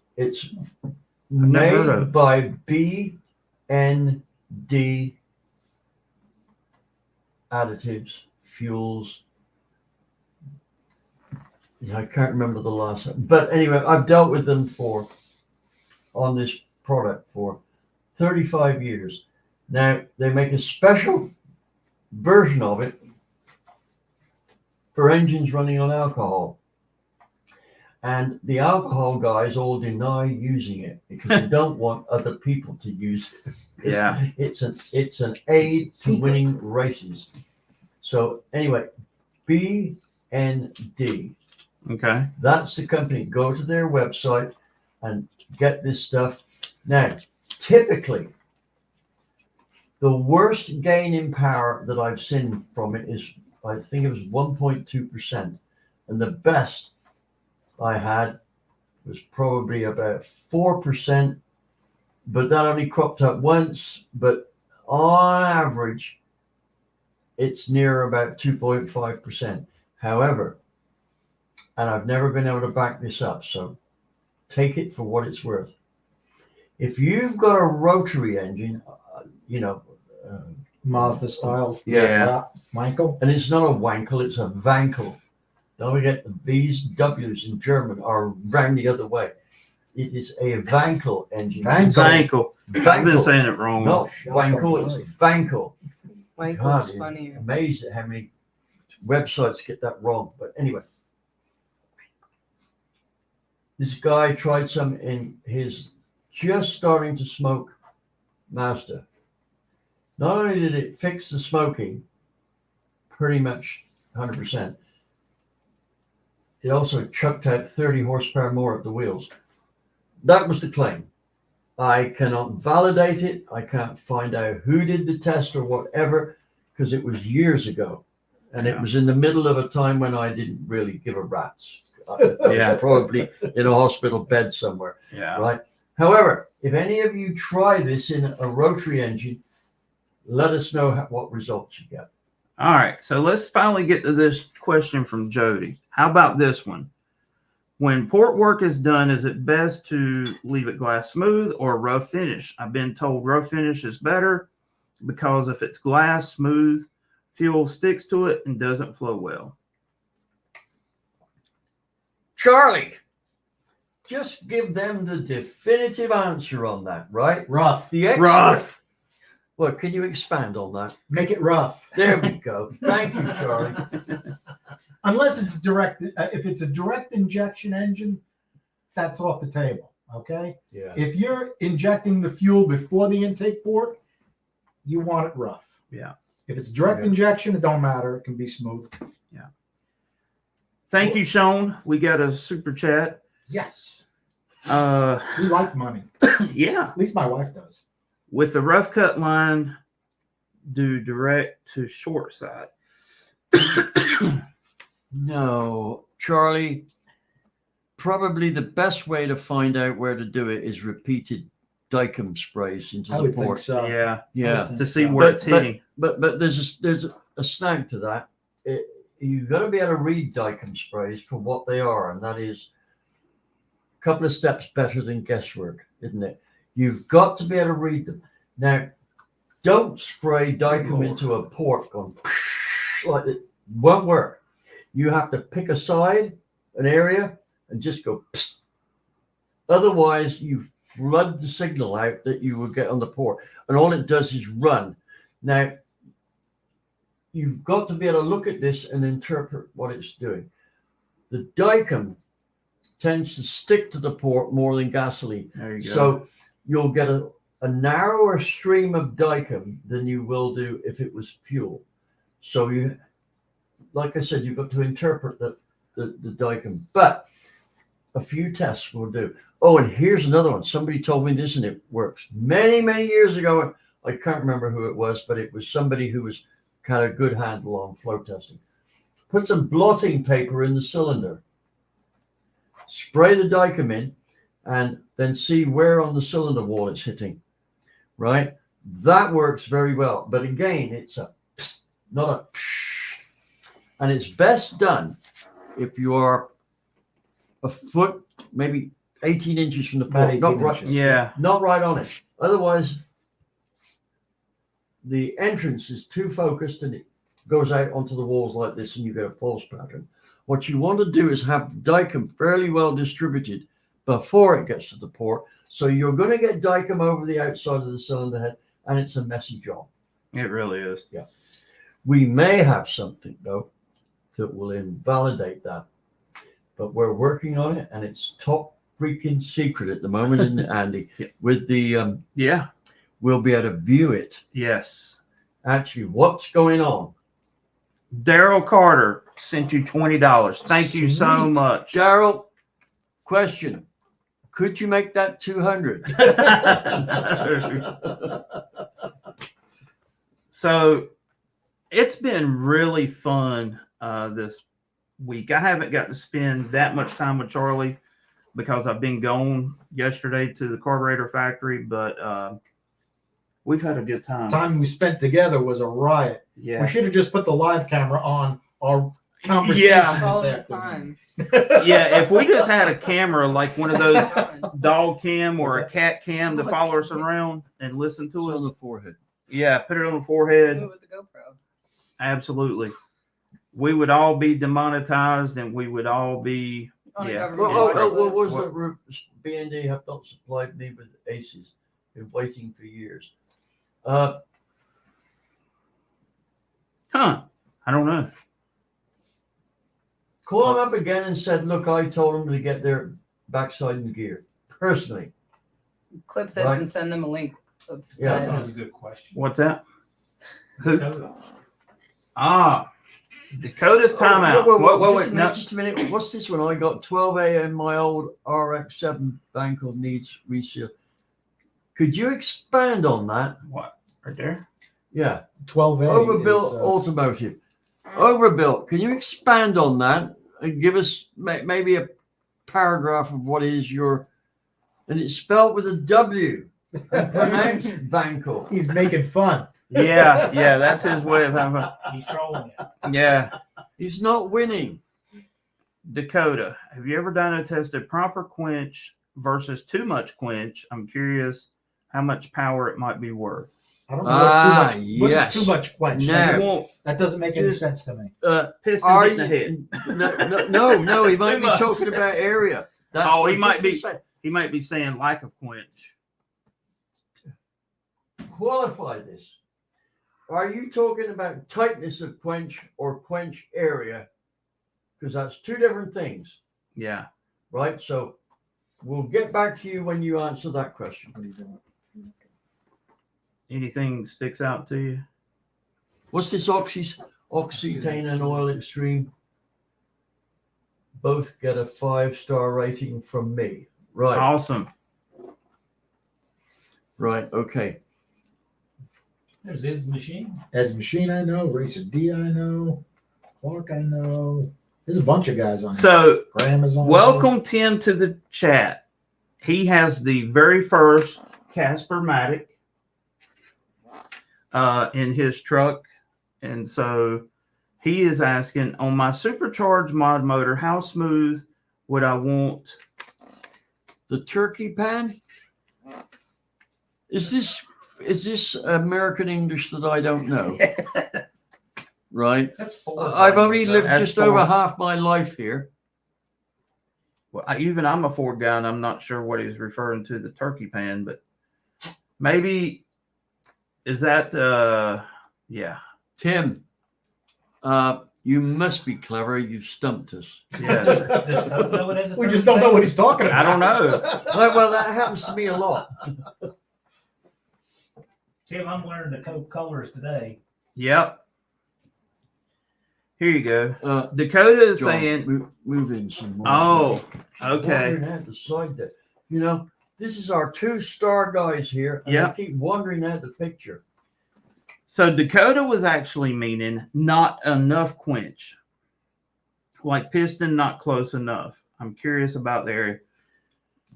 never heard of made it. by BND additives, fuels. I can't remember the last one, but anyway, I've dealt with them on this product for 35 years. Now they make a special version of it for engines running on alcohol. And the alcohol guys all deny using it because they don't want other people to use it. Yeah. It's an aid to Secret. winning races. So anyway, BND, Okay. that's the company. Go to their website and get this stuff. Now, typically, the worst gain in power that I've seen from it is, I think it was 1.2%. And the best I had was probably about 4%, but that only cropped up once. But on average, it's near about 2.5%. However, and I've never been able to back this up, so take it for what it's worth. If you've got a rotary engine, Mazda style. Yeah. Michael. and it's not a wankel, it's a wankel. Don't forget the B's, W's in German are round the other way. It is a wankel engine. Vankel. I've been saying it wrong. No, wankel, it's wankel. Wankel's God, it's funnier. amazed at how many websites get that wrong. But anyway, this guy tried some in his just starting to smoke Mazda. Not only did it fix the smoking, pretty much 100%, it also chucked out 30 horsepower more at the wheels. That was the claim. I cannot validate it. I can't find out who did the test or whatever, because it was years ago. And it was in the middle of a time when I didn't really give a rat's. I was probably in a hospital bed somewhere. Yeah. Right. However, if any of you try this in a rotary engine, let us know what results you get. All right. So let's finally get to this question from Jody. How about this one? When port work is done, is it best to leave it glass smooth or rough finish? I've been told rough finish is better because if it's glass smooth, fuel sticks to it and doesn't flow well. Charlie, just give them the definitive answer on that, right? Rough. The expert. Rough. Well, can you expand on that? Make it rough. There we go. Thank you, Charlie. Unless it's direct, if it's a direct injection engine, that's off the table. Okay. Yeah. If you're injecting the fuel before the intake port, you want it rough. Yeah. If it's direct injection, it don't matter. It can be smooth. Yeah. Thank you, Sean. We got a super chat. Yes. We like money. Yeah. At least my wife does. With the rough cut line, do direct to short side. No, Charlie, probably the best way to find out where to do it is repeated dicam sprays into I the would think port. so. Yeah. Yeah. To see where it's hitting. But there's a snag to that. You've got to be able to read dicam sprays for what they are, and that is a couple of steps better than guesswork, isn't it? You've got to be able to read them. Now, don't spray dicam into a port going like it won't work. You have to pick a side, an area, and just go. Psst. Otherwise, you flood the signal out that you will get on the port, and all it does is run. Now, you've got to be able to look at this and interpret what it's doing. The dicam tends to stick to the port more than gasoline. There you go. So you'll get a narrower stream of dicam than you will do if it was fuel. So you, like I said, you've got to interpret the dicam. But a few tests will do. Oh, and here's another one. Somebody told me this and it works. Many, many years ago, I can't remember who it was, but it was somebody who was kind of good handle on flow testing. Put some blotting paper in the cylinder. Spray the dicam in and then see where on the cylinder wall it's hitting, right? That works very well. But again, it's a psst, not a psh. And it's best done if you are a foot, maybe 18 inches from the port. Not right, Yeah. not right on it. Otherwise, the entrance is too focused and it goes out onto the walls like this and you get a false pattern. What you want to do is have dicam fairly well distributed before it gets to the port. So you're going to get dicam over the outside of the cylinder head and it's a messy job. It really is. Yeah. We may have something though that will invalidate that, but we're working on it and it's top freaking secret at the moment, isn't it, Andy? With the, yeah. We'll be able to view it. Yes. Actually, what's going on? Daryl Carter sent you $20. Thank you so Sweet. much. Daryl, question. Could you make that 200? So it's been really fun this week. I haven't got to spend that much time with Charlie because I've been gone yesterday to the carburetor factory, but we've had a good time. Time we spent together was a riot. Yeah. We should have just put the live camera on our conversation Yeah. All this the afternoon. time. Yeah, if we just had a camera like one of those Going. dog cam or a What's cat cam to follow us around and listen to It's us. on the forehead. Yeah, put it on the forehead. Do it with the GoPro. Absolutely. We would all be demonetized and we would all be On a Yeah. government What watch was list. that route? B&D have not supplied me with aces. Been waiting for years. I don't know. Call them up again and said, look, I told them to get their backside in gear. Personally. Clip this Right. and send them a link. Of Yeah. That that. was a good question. What's that? Who? Dakota. Dakota's timeout. Wait, just a minute. What's this one? I got 12 AM. My old RX-7 banker needs reseal. Could you expand on that? What? Right there? Yeah. 12A. Overbuilt is, automotive. Overbuilt. Can you expand on that and give us maybe a paragraph of what is your, and it's spelled with a W. And pronounced banker. He's making fun. Yeah, that's his way of having. He's trolling it. Yeah, He's not winning. Dakota. Have you ever done a test of proper quench versus too much quench? I'm curious how much power it might be worth. I don't know what too much. What is yes. too much quench? No. That doesn't make any Just- sense to me. Piston Are hit the you- head. No, he might Too be much. talking about area. That's Oh, what he might be. saying. He might be saying lack of quench. Qualify this. Are you talking about tightness of quench or quench area? Because that's two different things, Yeah. right? So we'll get back to you when you answer that question. What are you doing? Anything sticks out to you? What's this Oxytane and Oil Extreme? Both get a 5-star rating from me. Right, Awesome. right, okay. There's Ed's machine. Ed's Machine, I know. Racer D, I know. Clark, I know. There's a bunch of guys on here. So Graham is on. welcome Tim to the chat. He has the very first Casper-matic in his truck. And so he is asking, on my supercharged mod motor, how smooth would I want? The turkey pan? Is this American English that I don't know? Right? That's four. I've only lived That's just over fine. half my life here. Well, I'm a Ford guy, and I'm not sure what he's referring to the turkey pan, but maybe is that yeah. Tim, you must be clever. You've stumped us. Yes. Does Code know it as a We just don't know what he's talking I about. don't know. Well, that happens to me a lot. Tim, I'm learning the code colors today. Yep. Here you go. Dakota is John, saying, move in some more. oh, okay. Wandering out the side there. You know, this is our 2-star guys here. And Yep. they keep wandering out the picture. So Dakota was actually meaning not enough quench, like piston not close enough. I'm curious about the area.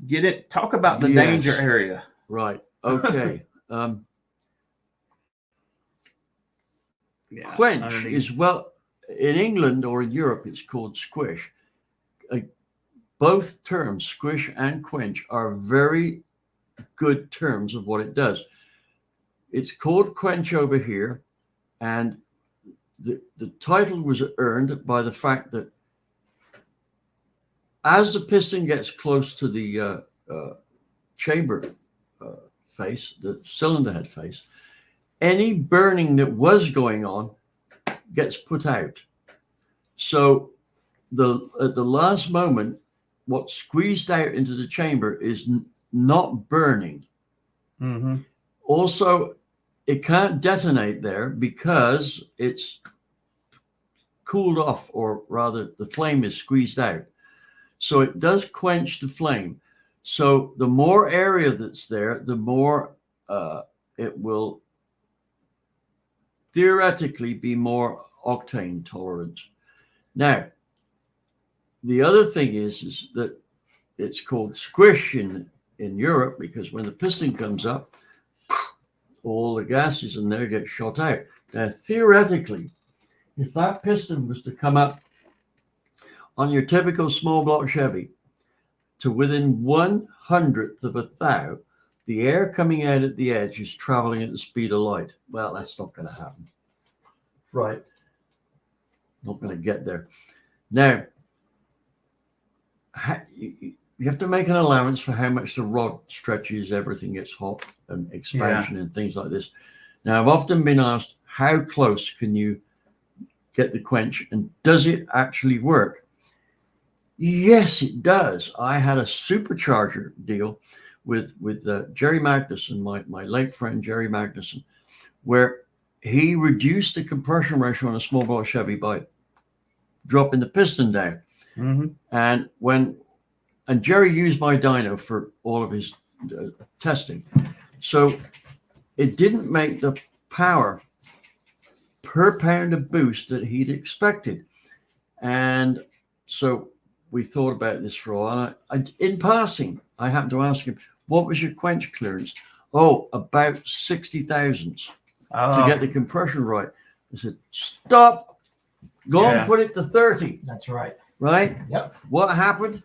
Get it? Talk about the Yes. danger area. Right. Okay. Yeah, Quench underneath. is, well, in England or in Europe, it's called squish. Both terms, squish and quench, are very good terms of what it does. It's called quench over here, and the title was earned by the fact that as the piston gets close to the chamber face, the cylinder head face, any burning that was going on gets put out. So at the last moment, what's squeezed out into the chamber is not burning. Mm-hmm. Also, it can't detonate there because it's cooled off, or rather the flame is squeezed out. So it does quench the flame. So the more area that's there, the more it will theoretically be more octane tolerant. Now, the other thing is that it's called squish in Europe because when the piston comes up, all the gases in there get shot out. Now, theoretically, if that piston was to come up on your typical small block Chevy to within 1/100th of a thou, the air coming out at the edge is traveling at the speed of light. Well, that's not going to happen. Right. Not going to get there. Now, you have to make an allowance for how much the rod stretches, everything gets hot, and expansion and things like this. Now, I've often been asked, how close can you get the quench, and does it actually work? Yes, it does. I had a supercharger deal with Jerry Magnuson, my late friend Jerry Magnuson, where he reduced the compression ratio on a small block Chevy by dropping the piston down. Mm-hmm. And Jerry used my dyno for all of his testing. So it didn't make the power per pound of boost that he'd expected. And so we thought about this for a while. In passing, I happened to ask him, what was your quench clearance? Oh, about 60 thousandths to get the compression right. I said, stop, go and put it to 30. That's right. Right? Yep. What happened?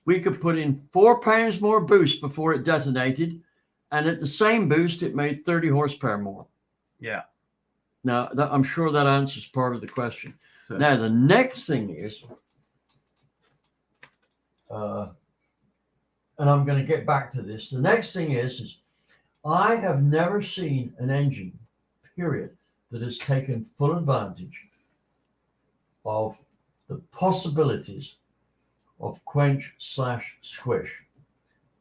We could put in 4 pounds more boost before it detonated. And at the same boost, it made 30 horsepower more. Yeah. Now, I'm sure that answers part of the question. So, Now, the next thing is, and I'm going to get back to this. The next thing is I have never seen an engine, period, that has taken full advantage of the possibilities of quench/squish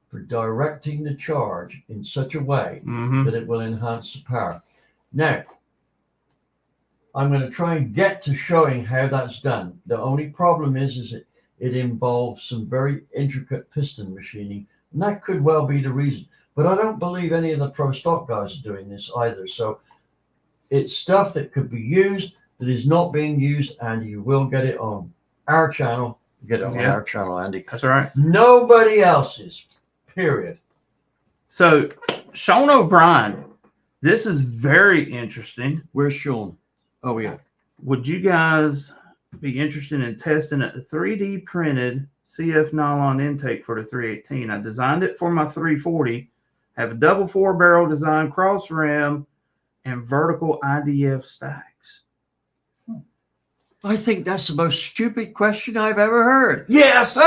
for directing the charge in such a way that it will enhance the power. Now, I'm going to try and get to showing how that's done. The only problem is it involves some very intricate piston machining, and that could well be the reason. But I don't believe any of the pro stock guys are doing this either. So it's stuff that could be used that is not being used, and you will get it on our channel. Get it on our channel, Andy. that's all right. Nobody else's, period. So Sean O'Brien, this is very interesting. Where's Sean? Oh, yeah. Would you guys be interested in testing a 3D printed CF nylon intake for the 318? I designed it for my 340. Have a double 4-barrel design, cross rim, and vertical IDF stacks. I think that's the most stupid question I've ever heard. Yes.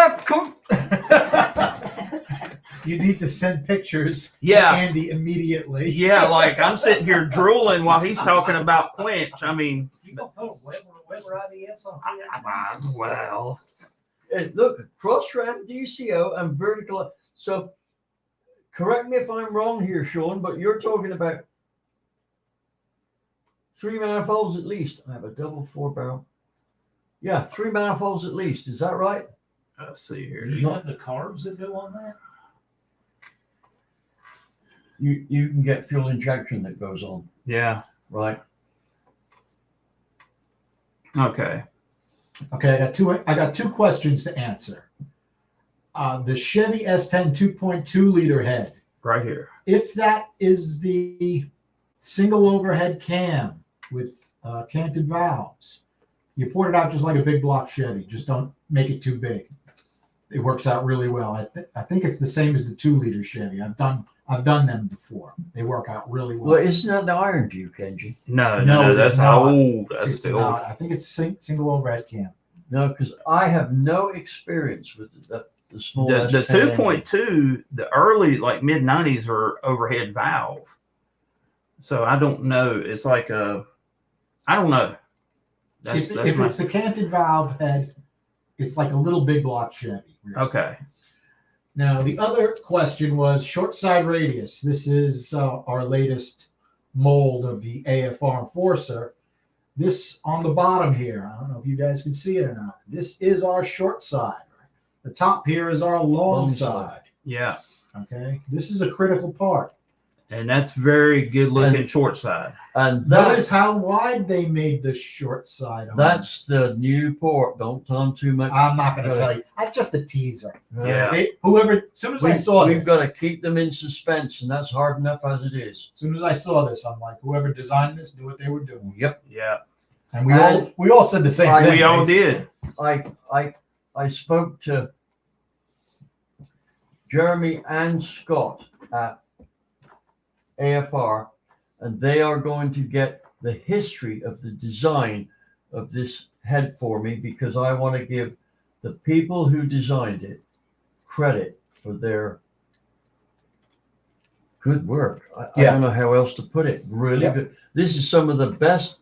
You need to send pictures Yeah. to Andy immediately. Yeah, like I'm sitting here drooling while he's talking about Quench. I mean, You gonna put a Weber IDFs on? well, Look, cross ram, DCO, and vertical. So correct me if I'm wrong here, Sean, but you're talking about 3 manifolds at least. I have a double 4-barrel. Yeah, 3 manifolds at least. Is that right? let's see here. Do you have the carbs that go on that? You can get fuel injection that goes on, Yeah. right? Okay. Okay, I got two questions to answer. The Chevy S10 2.2 liter head, Right here. if that is the single overhead cam with canted valves, you port it out just like a big block Chevy. Just don't make it too big. It works out really well. I think it's the same as the 2-liter Chevy. I've done them before. They work out really well. Well, isn't that the Iron Duke engine? No, that's it's not. old. That's It's the old. not. I think it's single overhead cam. No, because I have no experience with the small The S10 engine. 2.2, the early like mid 90s are overhead valve. So I don't know. It's like I don't know. That's If my, it's the canted valve head, it's like a little big block Chevy. Really. okay. Now, the other question was short side radius. This is our latest mold of the AFR Enforcer. This on the bottom here, I don't know if you guys can see it or not. This is our short side. The top here is our long side. Yeah. Okay, this is a critical part. And that's very good looking And- short side. And Notice how wide they made the short side. On that's this. the new port. Don't tell them too much. I'm not going to tell you. That's just a teaser. Yeah. As soon as I saw We've this, got to keep them in suspense, and that's hard enough as it is. as soon as I saw this, I'm like, whoever designed this knew what they were doing. Yep. Yeah. And we all said the same thing. We all basically. did. I spoke to Jeremy and Scott at AFR, and they are going to get the history of the design of this head for me, because I want to give the people who designed it credit for their good work. I don't know how else to put it. Really good. This is some of the best.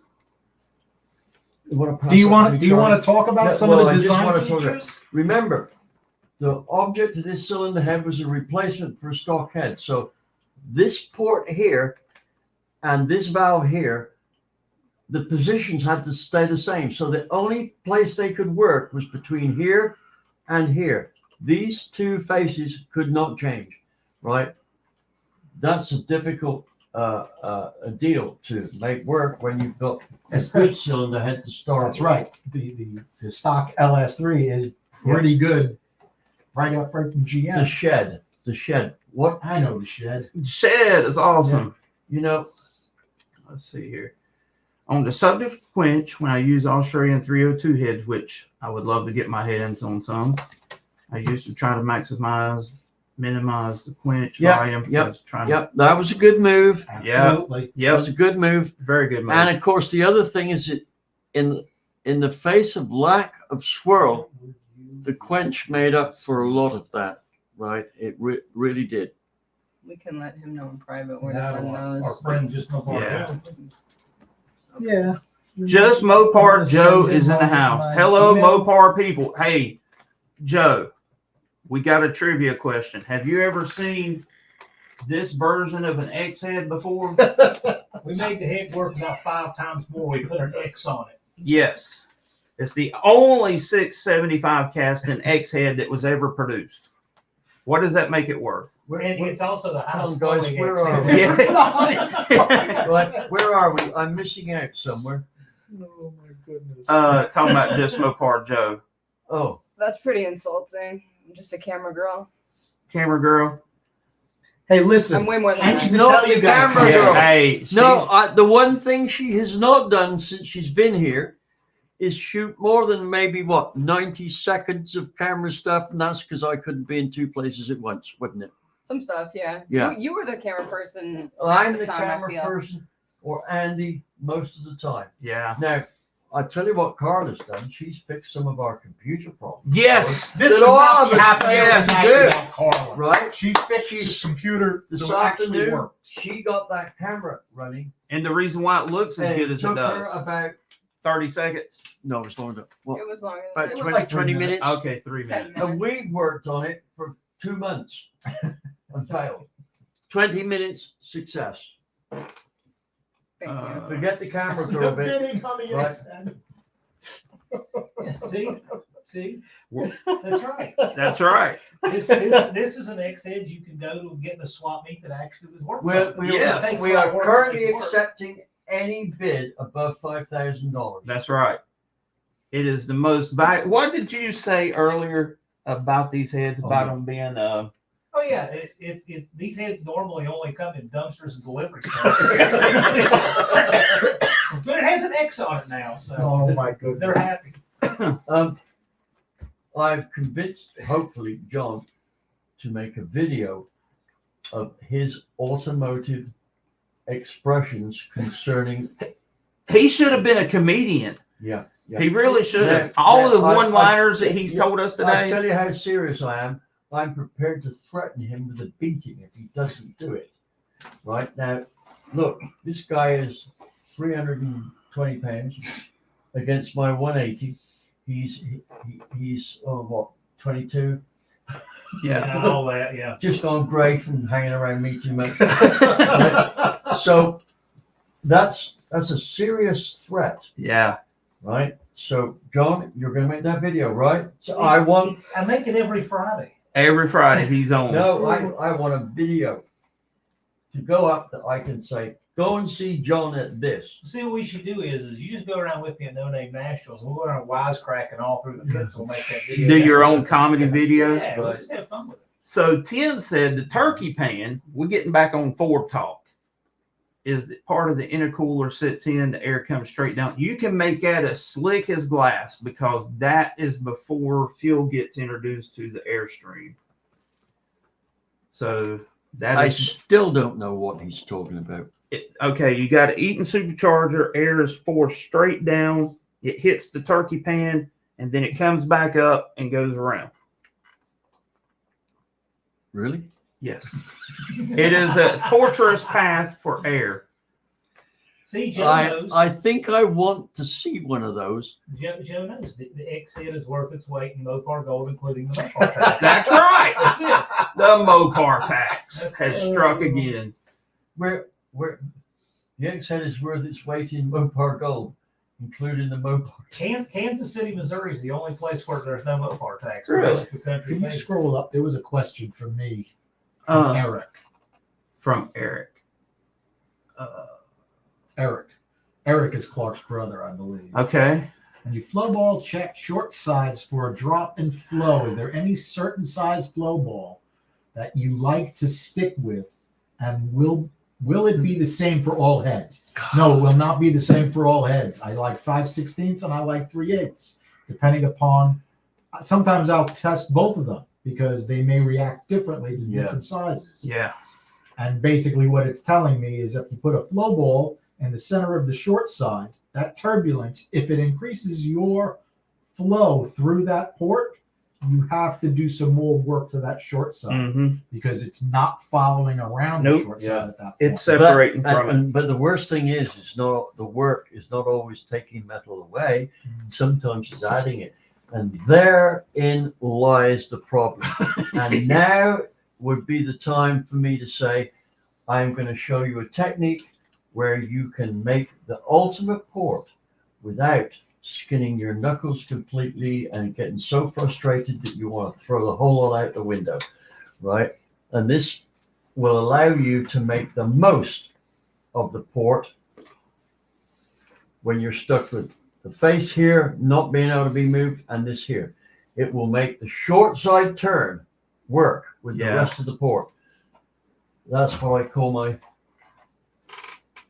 Do you want to talk about some of the design features? Remember, the object of this cylinder head was a replacement for a stock head. So this port here and this valve here, the positions had to stay the same. So the only place they could work was between here and here. These two faces could not change, right? That's a difficult a deal to make work when you've got a good cylinder head to start. That's right. The stock LS3 is pretty good, right from GM. The shed. What I know the shed. Shed is awesome. you know? Let's see here. On the subject of Quench, when I use Australian 302 heads, which I would love to get my hands on some, I used to try to minimize the Quench volume. Yep, that was a good move. Absolutely. That was a good move. Very good move. And of course, the other thing is that in the face of lack of swirl, the Quench made up for a lot of that, right? It really did. We can let him know in private where to send those. Our friend just Mopar. Yeah. Yeah. Just Mopar Joe is in the house. Hello, Mopar people. Hey, Joe, we got a trivia question. Have you ever seen this version of an X head before? We made the head worth about 5 times more. We put an X on it. Yes. It's the only 675 casting X head that was ever produced. What does that make it worth? And it's also the highest guys, flowing where X are head. we? Right, where are we? I'm missing out somewhere. Oh my goodness. Talking about just Mopar Joe. Oh, That's pretty insulting. I'm just a camera girl. Camera girl. Hey, listen. I'm way more than Anxious that. to tell you guys. camera girl. Hey, no, the one thing she has not done since she's been here is shoot more than maybe 90 seconds of camera stuff, and that's because I couldn't be in 2 places at once, wasn't it? Some stuff, yeah. Yeah. You were the camera person. I'm at the time, I camera feel. person, or Andy most of the time. Yeah. Now, I tell you what Carla's done. She's fixed some of our computer problems. Yes. This Did would all not of be us- happening yes, tonight good. without Carla. Right? She fixed his computer This to actually afternoon, work. she got that camera running. And the reason why it looks as and good as it took her does. about 30 seconds. no, it's longer. Well, It was longer about than It that. was 20, like 3 20 minutes. minutes. Okay, 3 10 minutes. And we worked on it for 2 months and failed. 20 minutes success. Thank you. Forget the camera The girl bit. bidding on the Right. XN. Yeah, see, that's right. That's right. This is an X head you can go to get in a swap meet that actually was worth Well, something. Yes. we are currently It works. accepting any bid above $5,000. That's right. It is the most valuable. What did you say earlier about these heads? About them being Oh yeah, it's these heads normally only come in dumpsters and delivery trucks. But it has an X on it now, so Oh my goodness. they're happy. I've convinced, hopefully, John to make a video of his automotive expressions concerning. he should have been a comedian. Yeah. He really should have. Yeah. All of the I- one-liners that he's told us I'll today. tell you how serious I am. I'm prepared to threaten him with a beating if he doesn't do it. Right now, look, this guy is 320 pounds against my 180. He's 22. Yeah. And all that, yeah. Just gone grey from hanging around me too much. So that's a serious threat, Yeah. right? So John, you're going to make that video, right? So I make it every Friday. Every Friday he's on. No, I want a video to go up that I can say, go and see John at this. See, what we should do is you just go around with me at NoNameNational, and we'll go around wisecracking all through the pits. We'll make that video. Do your own comedy video. Yeah, we'll just have fun with it. So Tim said the turkey pan, we're getting back on Ford talk, is that part of the intercooler sits in, the air comes straight down. You can make that as slick as glass because that is before fuel gets introduced to the airstream. So that I is still don't know what he's talking about. okay. You got an Eaton supercharger, air is forced straight down, it hits the turkey pan, and then it comes back up and goes around. Really? Yes. It is a torturous path for air. See, Joe knows. I think I want to see one of those. Joe knows the X head is worth its weight in Mopar gold, including the Mopar tax. That's right. That's it. The Mopar tax That's has it. struck again. Where The XZ is worth its weight in Mopar gold, including the Mopar. Kansas City, Missouri is the only place where there's no Mopar tax. The Really? rest of the country Can you pays. scroll up? There was a question for me from Eric. From Eric. Eric is Clark's brother, I believe. Okay. And you flow ball check short sides for a drop in flow. Is there any certain size flow ball that you like to stick with? And will it be the same for all heads? No, it will not be the same for all heads. I like 5/16 and I like 3/8, depending upon. Sometimes I'll test both of them because they may react differently to different sizes. Yeah. And basically what it's telling me is if you put a flow ball in the center of the short side, that turbulence, if it increases your flow through that port, you have to do some more work to that short side Mm-hmm. because it's not following around the Nope. short Yeah. side at that point. It's separating from it. But the worst thing is not the work is not always taking metal away. Sometimes it's adding it, and therein lies the problem. And now would be the time for me to say, I'm going to show you a technique where you can make the ultimate port without skinning your knuckles completely and getting so frustrated that you want to throw the whole lot out the window, right? And this will allow you to make the most of the port when you're stuck with the face here not being able to be moved and this here. It will make the short side turn work with the rest of the port. That's what I call my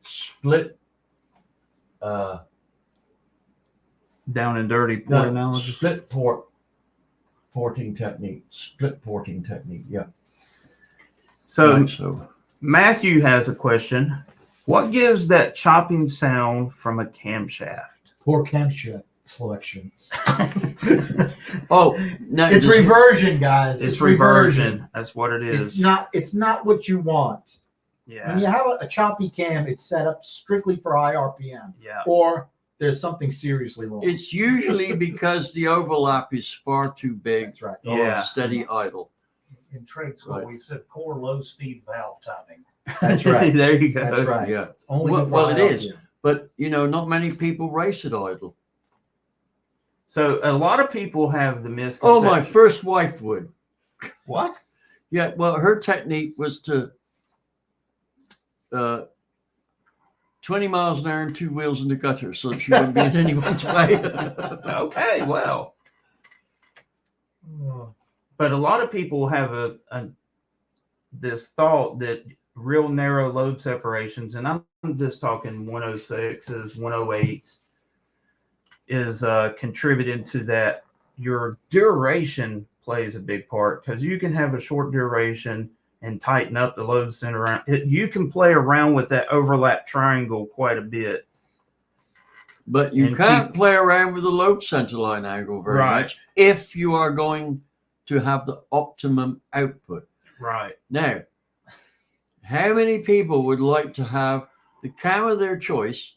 split Down and dirty port analysis. split porting technique. Split porting technique, yeah. So Right, so Matthew has a question. What gives that chopping sound from a camshaft? Poor camshaft selection. oh no, It's reversion, guys. It's reversion. That's what it is. It's not what you want. When you Yeah. have a choppy cam, it's set up strictly for high RPM, Yeah. or there's something seriously wrong. it's usually because the overlap is far too big That's right. or Yeah. steady idle. In trade school, Right. we said poor low-speed valve timing. That's right. There you go. That's right. Yeah. It's only Well, good for well, high it is. RPM. But not many people race at idle. So a lot of people have the misconception. Oh, my first wife would. What? Yeah, well, her technique was to 20 miles an hour and two wheels in the gutter so she wouldn't be in anyone's way. Okay, well. But a lot of people have this thought that real narrow load separations, and I'm just talking 106s, 108s, is contributing to that. Your duration plays a big part because you can have a short duration and tighten up the load center. You can play around with that overlap triangle quite a bit. But you And can't play around with the load center line angle very much if you are going to have the optimum output. Right. Now, how many people would like to have the cam of their choice,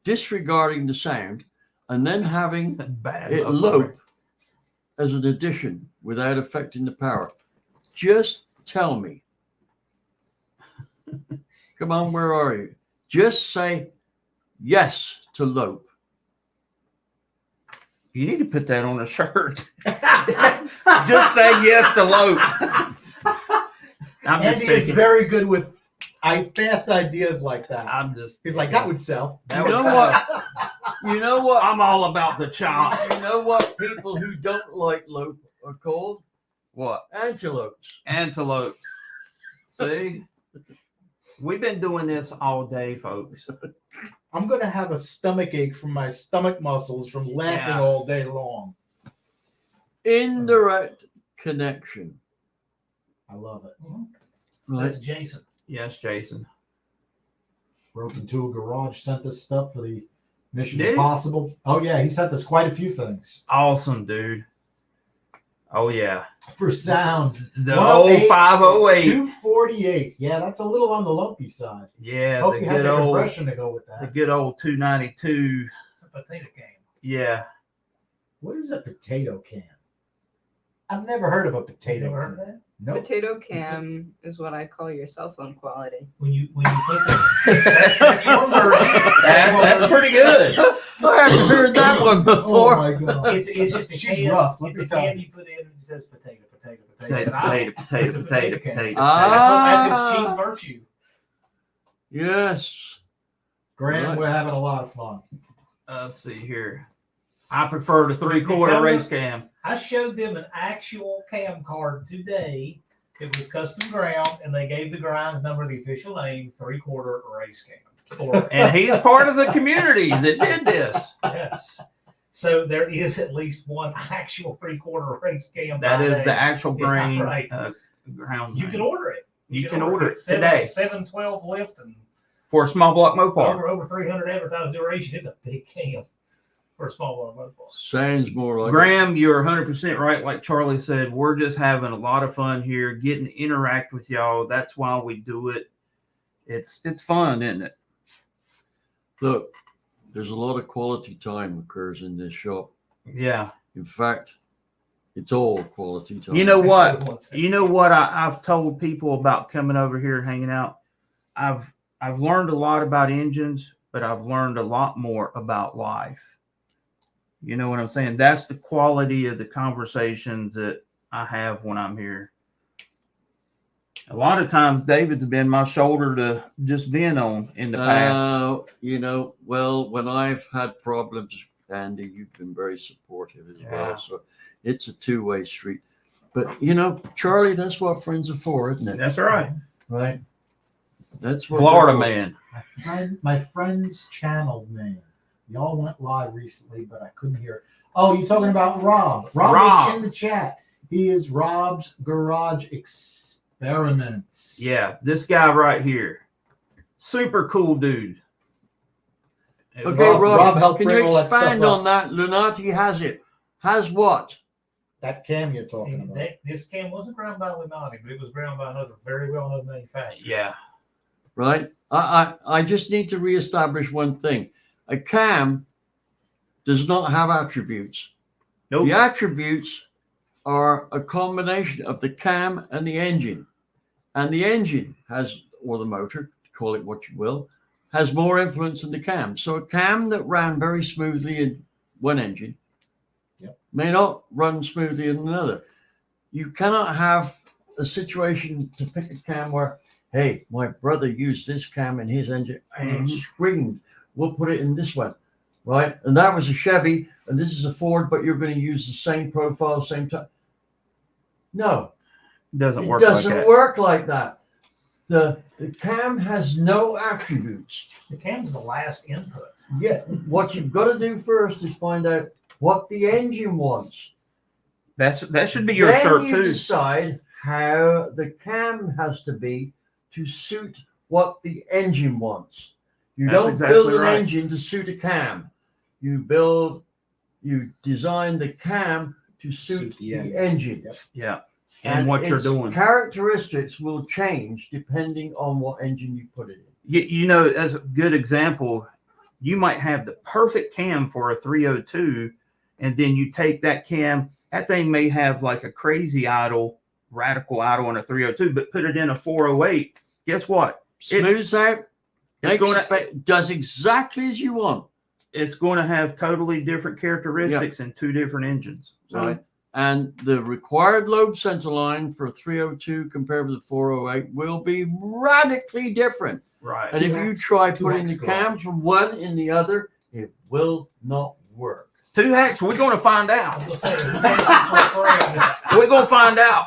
disregarding the sound, and then having Bad. it lope as an addition without affecting the power? Just tell me. Come on, where are you? Just say yes to lope. You need to put that on a shirt. Just say yes to lope. I'm just Andy is picking. very good with fast ideas like that. I'm just. He's like, that would sell. That You know would- what? You know what? I'm all about the chop. You know what people who don't like lope are called? What? Antelopes. Antelopes. See? We've been doing this all day, folks. I'm going to have a stomach ache from my stomach muscles from laughing Yeah. all day long. Indirect connection. I love it. Right? That's Jason. Yes, Jason. Broke into a garage, sent us stuff for the Mission Did he? Impossible. Oh, yeah. He sent us quite a few things Awesome, dude. Oh, yeah. for sound. The old 508. 248. Yeah, that's a little on the lumpy side. Yeah, Hope the you had good the old, compression to go with the that. good old 292. It's a potato can. Yeah. What is a potato can? I've never heard of a You potato. never heard of that? Nope. Potato cam is what I call your cell phone quality. When you put that's one version. That's pretty good. I haven't heard that one Oh before. my god. It's just a She's can. rough, let It's me a tell can you. you put in and it says potato. Potato, And I- potato, it's a potato, can. potato. That's its chief virtue. Yes. Grant, Right. we're having a lot of fun. Let's see here. I prefer the 3/4 Because- race cam. I showed them an actual cam card today. It was custom ground, and they gave the grind number, the official name, 3/4 race cam. And he's part of the community that did this. Yes. So there is at least one actual 3/4 race cam. That by is name. the actual Yeah, grain right. ground. You can order it. You can order it today 712 lift and for a small block Mopar. over 300 advertised duration. It's a big cam for a small one Mopar. Sounds more like Graham, you're 100% right. Like Charlie said, we're just having a lot of fun here, getting to interact with y'all. That's why we do it. It's fun, isn't it? Look, there's a lot of quality time occurs in this shop. Yeah. In fact, it's all quality time. You know what? You know what I've told people about coming over here and hanging out? I've learned a lot about engines, but I've learned a lot more about life. You know what I'm saying? That's the quality of the conversations that I have when I'm here. A lot of times David's been my shoulder to just vent on in the past. You know, well, when I've had problems, Andy, you've been very supportive as Yeah. well. So it's a two-way street. But, you know, Charlie, that's what friends are for, isn't it? That's right. Right. That's what Florida they're for. man. My friend's channel name. Y'all went live recently, but I couldn't hear it. Oh, you're talking about Rob. Rob is in the chat. He is Rob's Garage Experiments. Yeah, this guy right here. Super cool dude. Okay, Rob Rob, helped can bring you all that stuff expand up. on that? Lunati has it. Has what? That cam you're talking about. This cam wasn't ground by Lunati, but it was ground by another very well-known manufacturer. Yeah. Right? I just need to reestablish one thing. A cam does not have attributes. Nope. The attributes are a combination of the cam and the engine. And the engine has, or the motor, call it what you will, has more influence than the cam. So a cam that ran very smoothly in one engine may not run smoothly in another. You cannot have a situation to pick a cam where, hey, my brother used this cam in his engine and it screamed. We'll put it in this one, right? And that was a Chevy, and this is a Ford, but you're going to use the same profile, same time. No, Doesn't it work doesn't like that. work like that. The cam has no attributes. The cam's the last input. Yeah, what you've got to do first is find out what the engine wants. That should be your Then shirt you too. decide how the cam has to be to suit what the engine wants. You That's don't exactly build an right. engine to suit a cam. You design the cam to suit the engine. Yeah. And what you're its doing. Characteristics will change depending on what engine you put it in. You know, as a good example, you might have the perfect cam for a 302, and then you take that cam, that thing may have like a crazy idle, radical idle on a 302, but put it in a 408. Guess what? Smooths out, It's going to does exactly as you want. it's going to have totally different characteristics in two different engines. So, Right. And the required load center line for a 302 compared with the 408 will be radically different. right. And if you try putting the 2X cam from one in the other, it will not work. 2X, we're going to find I out. was gonna say, We're going to find out.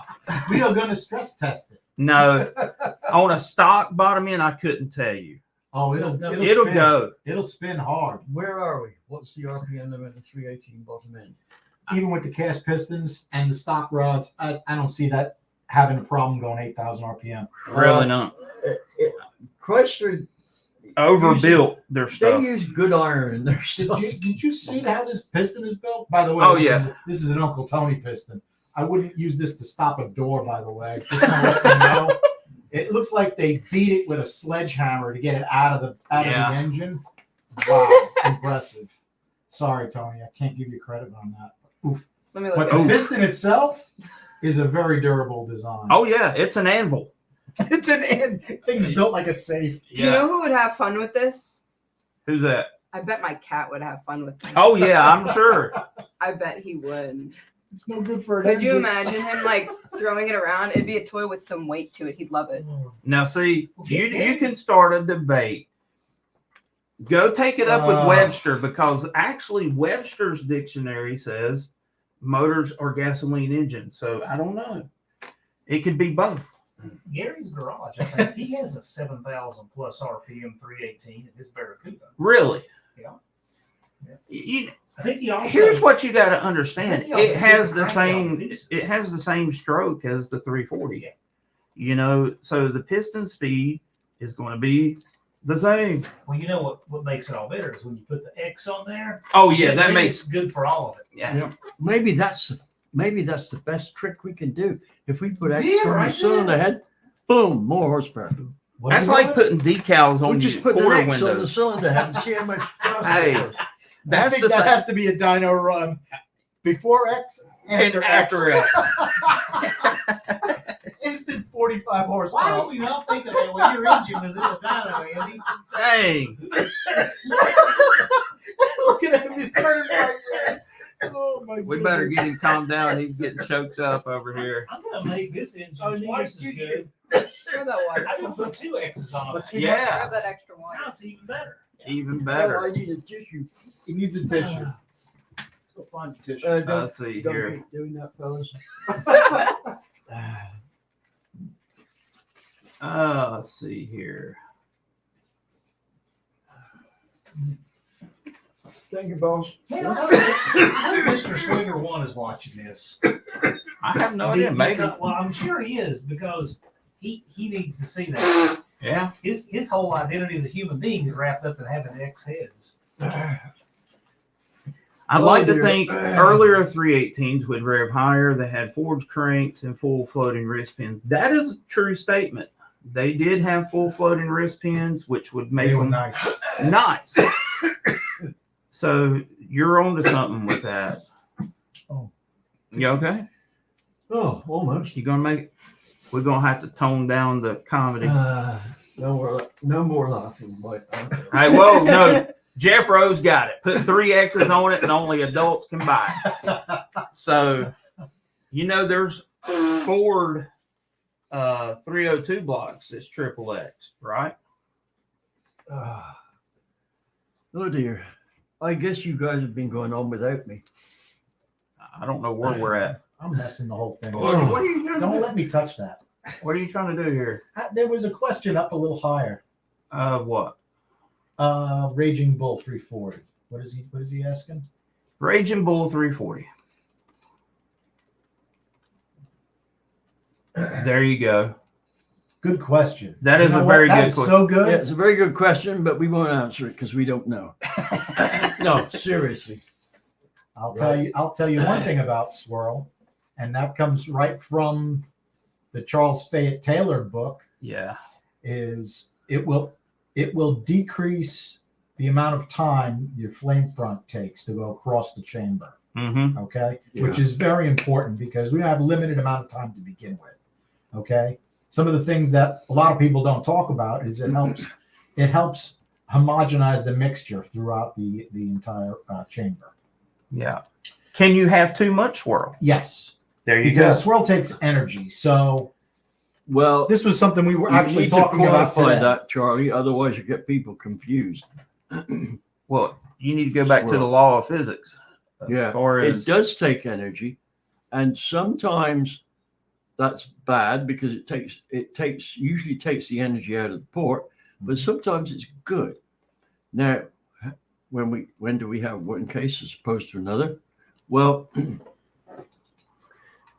We are going to stress test it. No, on a stock bottom end, I couldn't tell you. Oh, it'll It'll spin. go. It'll spin hard. Where are we? What's the RPM limit of the 318 bottom end? Even with the cast pistons and the stock rods, I don't see that having a problem going 8,000 RPM. Really not. Chrysler, Overbuilt their they stuff. use good iron in their Did stuff. you see how this piston is built? By the way, Oh, this yeah. this is an Uncle Tony piston. I wouldn't use this to stop a door, by the way. Just kind of let you know. It looks like they beat it with a sledgehammer to get it out of the engine. Wow, impressive. Sorry, Tony, I can't give you credit on that. Oof. Let me But look. the At it. piston itself is a very durable design. Oh yeah, it's an anvil. It's an thing's built like a safe. Do you know who would have fun with this? Who's that? I bet my cat would have fun with this. Oh yeah, I'm sure. I bet he would. It's no good for an Could you engine. imagine him like throwing it around? It'd be a toy with some weight to it. He'd love it. Now see, you can start a debate. Go take it up with Webster, because actually Webster's dictionary says motors are gasoline engines. So I don't know. It could be both. Gary's garage, I think he has a 7,000 plus RPM 318 in his Barracuda. Really? Yeah. You, I think he also. here's what you got to understand. I think he It also has did the crank-out same. pieces. It has the same stroke as the 340. Yeah. You know, so the piston speed is going to be the same. Well, you know what makes it all better is when you put the X on there. Oh yeah, it that makes. it good for all of it. Yeah. Maybe that's the best trick we can do. If we put X Yeah, on the right cylinder there. head, boom, more horsepower. What That's do you like want? putting decals We on just your put an quarter X on the windows. cylinder head and see how much. Hey, I that's think the that same. has to be a dyno run before X, And after X. X. Instant 45 Why horsepower. don't we not think of that when your engine was in the dyno, Andy? Dang. Look at him, he's turning bright red. Oh my We goodness. better get him calmed down. He's getting choked up over here. I'm gonna make this engine twice as good. Throw that water. I'm gonna put 2 X's on it. Yeah. Grab that extra water. Now it's even better. Even Oh, better. I need a tissue. He needs a tissue. Go find a tissue. Let's see here. Don't keep doing that, fellas. Let's see here. Thank you, boss. I hope Mr. Swinger 1 is watching this. I have no idea. Maybe. Well, I'm sure he is because he needs to see that. Yeah. His whole identity as a human being is wrapped up in having X heads. I'd Oh, like to dear. think earlier 318s would rev higher. They had forged cranks and full floating wrist pins. That is a true statement. They did have full floating wrist pins, which would make They were them nice. nice. So you're onto something with that. Oh. You okay? Oh, almost. You gonna make it? We're gonna have to tone down the comedy. No more laughing. Hey, whoa, no. Jeff Rose got it. Put 3 X's on it and only adults can buy it. So, you know, there's Ford 302 blocks. It's triple X, right? Oh dear. I guess you guys have been going on without me. I don't know where we're at. I'm messing the whole thing What, up. what are you trying Don't to do? let me touch that. What are you trying to do here? There was a question up a little higher. What? Raging Bull 340. What is he asking? Raging Bull 340. There you go. Good question. That is You know a what? very good That's question. so good. Yeah, it's a very good question, but we won't answer it because we don't know. No, seriously. I'll tell you one thing about Swirl, and that comes right from the Charles Fayette Taylor book, Yeah. is it will decrease the amount of time your flame front takes to go across the chamber. Mm-hmm. Okay. Yeah. Which is very important because we have a limited amount of time to begin with. Okay. Some of the things that a lot of people don't talk about is it helps homogenize the mixture throughout the entire chamber. Yeah. Can you have too much swirl? Yes. There you Because go. swirl takes energy. So Well, this was something we were you actually need to talking about qualify today. that, Charlie. Otherwise, you get people confused. Well, you need to go back to the Swirl. law of physics. As Yeah, far it as does take energy, and sometimes that's bad because it usually takes the energy out of the port, but sometimes it's good. Now, when do we have one case as opposed to another? Well,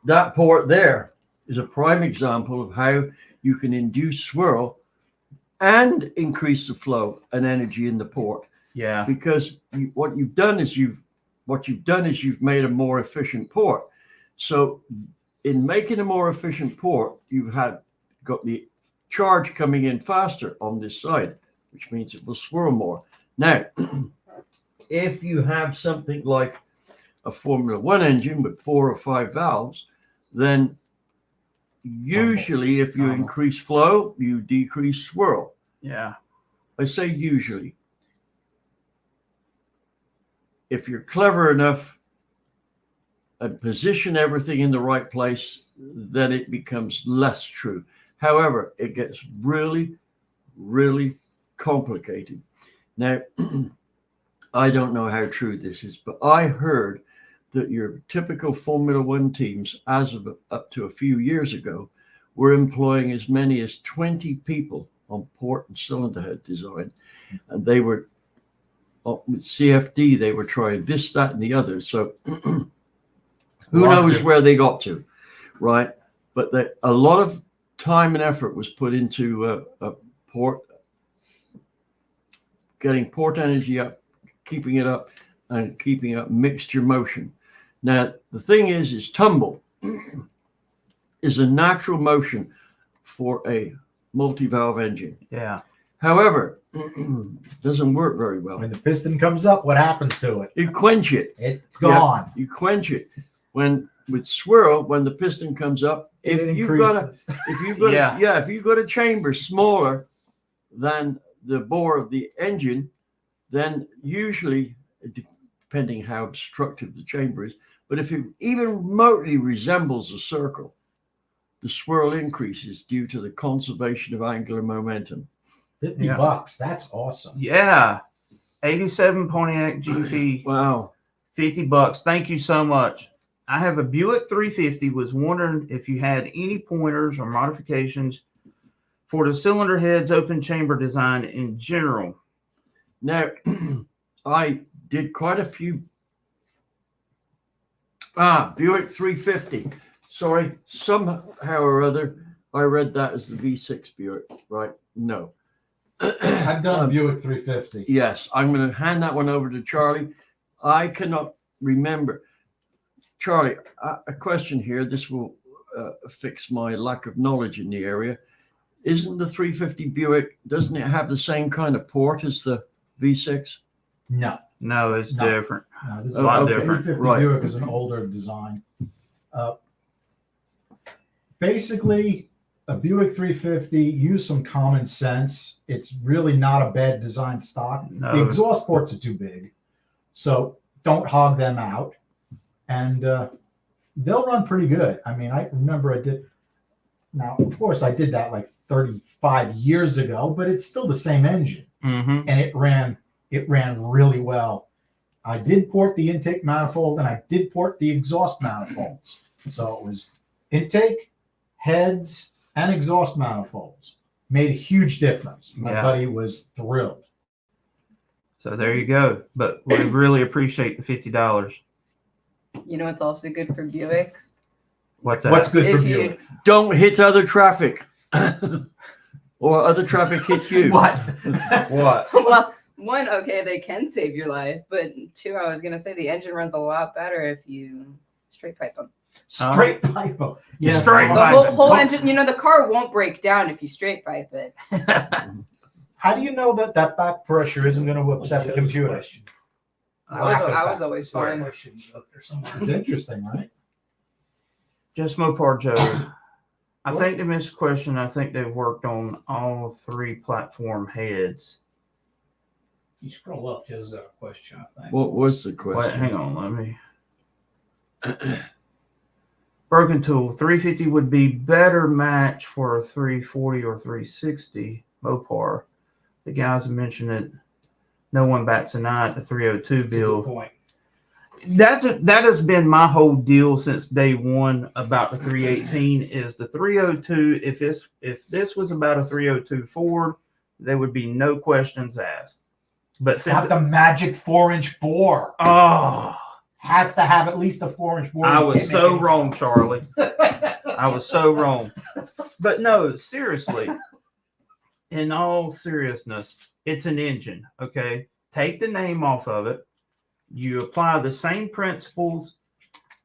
that port there is a prime example of how you can induce swirl and increase the flow and energy in the port. yeah. Because what you've done is you've made a more efficient port. So in making a more efficient port, you've got the charge coming in faster on this side, which means it will swirl more. Now, if you have something like a Formula One engine with 4 or 5 valves, then usually if you Tumble. increase flow, you decrease swirl. Yeah. I say usually. If you're clever enough and position everything in the right place, then it becomes less true. However, it gets really, really complicated. Now, I don't know how true this is, but I heard that your typical Formula One teams, as of up to a few years ago, were employing as many as 20 people on port and cylinder head design. And they were, with CFD, they were trying this, that, and the other. So who knows where they got to, right? But a lot of time and effort was put into port, getting port energy up, keeping it up, and keeping up mixture motion. Now, the thing is tumble is a natural motion for a multi-valve engine. Yeah. However, it doesn't work very well. When the piston comes up, what happens to it? You quench it. It's gone. You quench it. With swirl, when the piston comes up, if you've got a chamber smaller than the bore of the engine, then usually, depending how obstructive the chamber is, but if it even remotely resembles a circle, the swirl increases due to the conservation of angular momentum. $50. That's awesome. Yeah. 87 Pontiac GP. Wow. $50. Thank you so much. I have a Buick 350. Was wondering if you had any pointers or modifications for the cylinder heads open chamber design in general. Now, I did quite a few. Buick 350. Sorry, somehow or other, I read that as the V6 Buick, right? No. I've done a Buick 350. Yes, I'm going to hand that one over to Charlie. I cannot remember. Charlie, a question here. This will fix my lack of knowledge in the area. Isn't the 350 Buick, doesn't it have the same kind of port as the V6? No. No, it's different. No, this is A lot the different. 350 Right. Buick is an older design. Basically, a Buick 350, use some common sense. It's really not a bad design stock. No. The exhaust ports are too big, so don't hog them out. And they'll run pretty good. I mean, I remember I did. Now, of course, I did that like 35 years ago, but it's still the same engine, Mm-hmm. and it ran really well. I did port the intake manifold, and I did port the exhaust manifolds. So it was intake, heads, and exhaust manifolds. Made a huge difference. My buddy was thrilled. So there you go. But we really appreciate the $50. You know, it's also good for Buicks. What's that? What's good for If you- Buick? Don't hit other traffic. Or other traffic hits you. What? What? Well, one, okay, they can save your life, but two, I was gonna say the engine runs a lot better if you straight pipe them. Straight pipe. Yes. Straight The pipe. whole engine, you know, the car won't break down if you straight pipe it. How do you know that back pressure isn't going to upset the computer? I was always fine. Questions up there somewhere. It's interesting, right? Just Mopar Joe. I think they missed a question. I think they've worked on all 3 platform heads. You scroll up, Joe's got a question, I think. What was the Wait, question? hang on. Let me. Broken Tool 350 would be better match for a 340 or 360 Mopar. The guys have mentioned it. No one bats an eye at the 302 That's a good build. point. That has been my whole deal since day one about the 318 is the 302. If this was about a 302 Ford, there would be no questions asked. But since Have the magic 4-inch bore. Has to have at least a 4-inch bore. I You was can't so make it. wrong, Charlie. I was so wrong. But no, seriously. In all seriousness, it's an engine. Okay, take the name off of it. You apply the same principles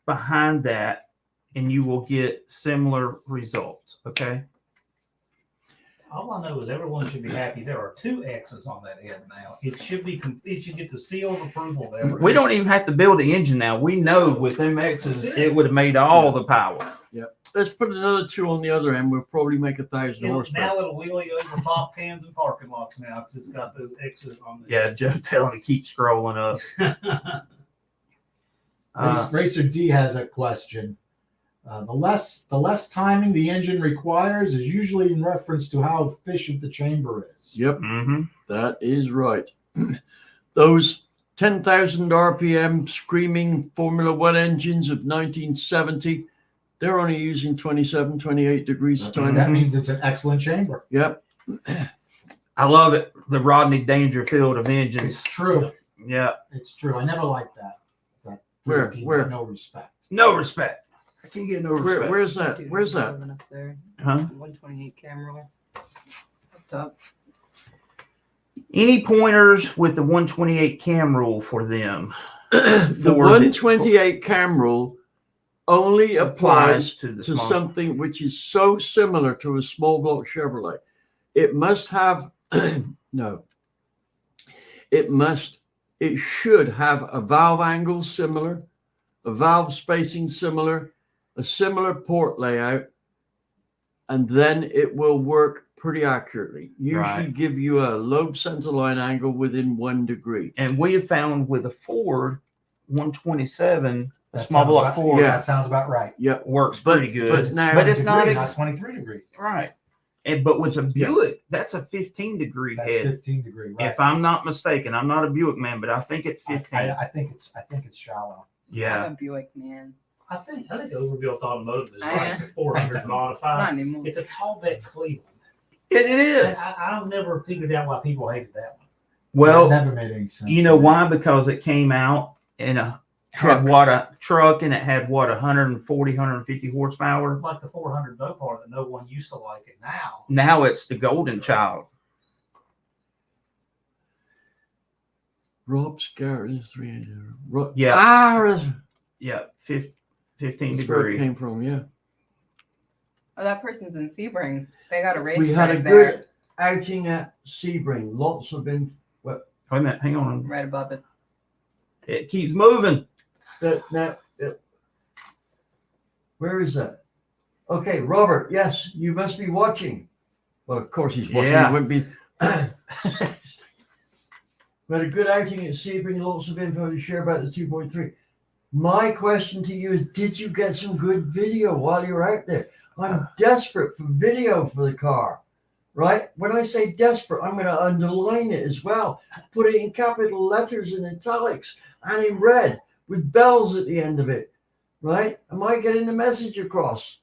behind that, and you will get similar results. Okay. All I know is everyone should be happy. There are 2 X's on that head now. It should be. It should get the seal of approval of everything. We don't even have to build the engine now. We know with them X's, it would have made all the power. Let's put another 2 on the other end. We'll probably make 1,000 horsepower. Now it'll wheelie over pop cans and parking lots now because it's got those X's on Yeah, Joe, tell him to keep scrolling up. Racer D has a question. The less timing the engine requires is usually in reference to how efficient the chamber is. Yep, Mm-hmm. that is right. Those 10,000 RPM screaming Formula One engines of 1970, they're only using 27, 28 degrees of time. That means it's an excellent chamber. Yep. I love it. The Rodney Dangerfield of engines. It's true. Yeah. It's true. I never liked that. Where? No respect. No respect. I can't get no respect. Where's that? Dude, Where's that? moving up there. Huh? 128 camera. Up top. Any pointers with the 128 cam rule for them? The 128 cam rule only applies to the to small. something which is so similar to a small block Chevrolet. It must have no. It should have a valve angle similar, a valve spacing similar, a similar port layout, and then it will work pretty accurately. Usually Right. give you a lobe center line angle within 1 degree. And we have found with a Ford 127, a That small sounds block about- Ford Yeah. That sounds about right. Yep. works But- pretty good. but now- But it's not not 23 degrees. right. And but with a Buick, that's a 15 degree That's head. 15 degree. Right. If I'm not mistaken, I'm not a Buick man, but I think it's 15. I think it's shallow. Yeah. I'm a Buick man. I think Overbuilt Automotive is Oh, like yeah. 400 Not modified. anymore. It's a Tallback Cleveland. It is. I've never figured out why people hated that one. Well, That never made any sense. you know why? Because it came out in a Truck. truck and it had what 140, 150 horsepower. Like the 400 Mopar that no one used to like it now. Now it's the golden child. Rob Scarrett is 380. Yeah. Ah, Yeah, 15 that's where it degree. came from. Yeah. Oh, that person's in Sebring. They got a race We had a right good there, outing at Sebring. Lots of Wait a minute, hang on. right above it. It keeps moving. Where is that? Okay, Robert. Yes, you must be watching. Well, of course he's watching. Yeah. He wouldn't be. We had a good outing at Sebring. Lots of info to share about the 2.3. My question to you is: did you get some good video while you're out there? I'm desperate for video for the car. Right? When I say desperate, I'm going to underline it as well. Put it in capital letters in italics and in red with bells at the end of it. Right? Am I getting the message across?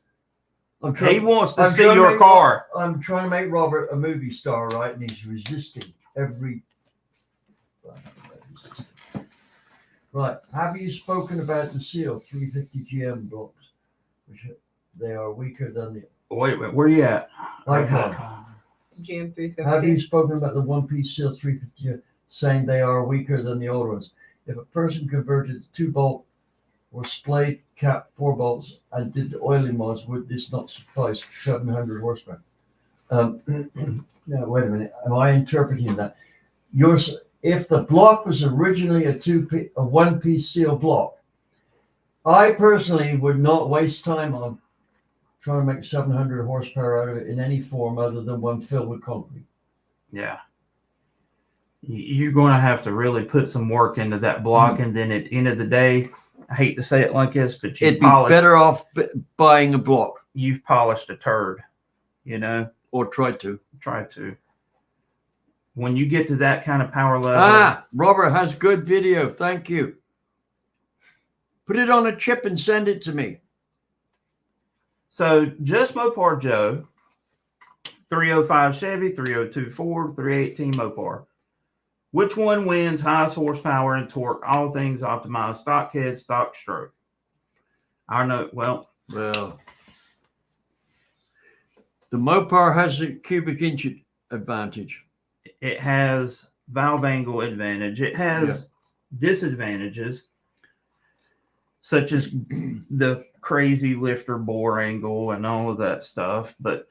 He wants to I'm see trying to your make- car. I'm trying to make Robert a movie star, right? And he's resisting every. Right. Have you spoken about the Seal 350 GM blocks? Which they are weaker than the Wait a minute, where you at? Icon. GM Have you 350. spoken about the one-piece Seal 350 saying they are weaker than the older ones? If a person converted 2-bolt or splayed cap 4 bolts and did the oiling mods, would this not suffice for 700 horsepower? No, wait a minute. Am I interpreting that? If the block was originally a one-piece Seal block, I personally would not waste time on trying to make 700 horsepower out of it in any form other than one filled with concrete. Yeah. You're going to have to really put some work into that block. And then at the end of the day, I hate to say it like this, but It'd be better off buying a block you've polished a turd, you know, or try to. try to. When you get to that kind of power level, Robert has good video. Thank you. Put it on a chip and send it to me. so just Mopar Joe, 305 Chevy, 302 Ford, 318 Mopar. Which one wins highest horsepower and torque? All things optimized, stock head, stock stroke. I know. Well, Well, the Mopar has a cubic inch advantage. it has valve angle advantage. It has disadvantages, such as the crazy lifter bore angle and all of that stuff. But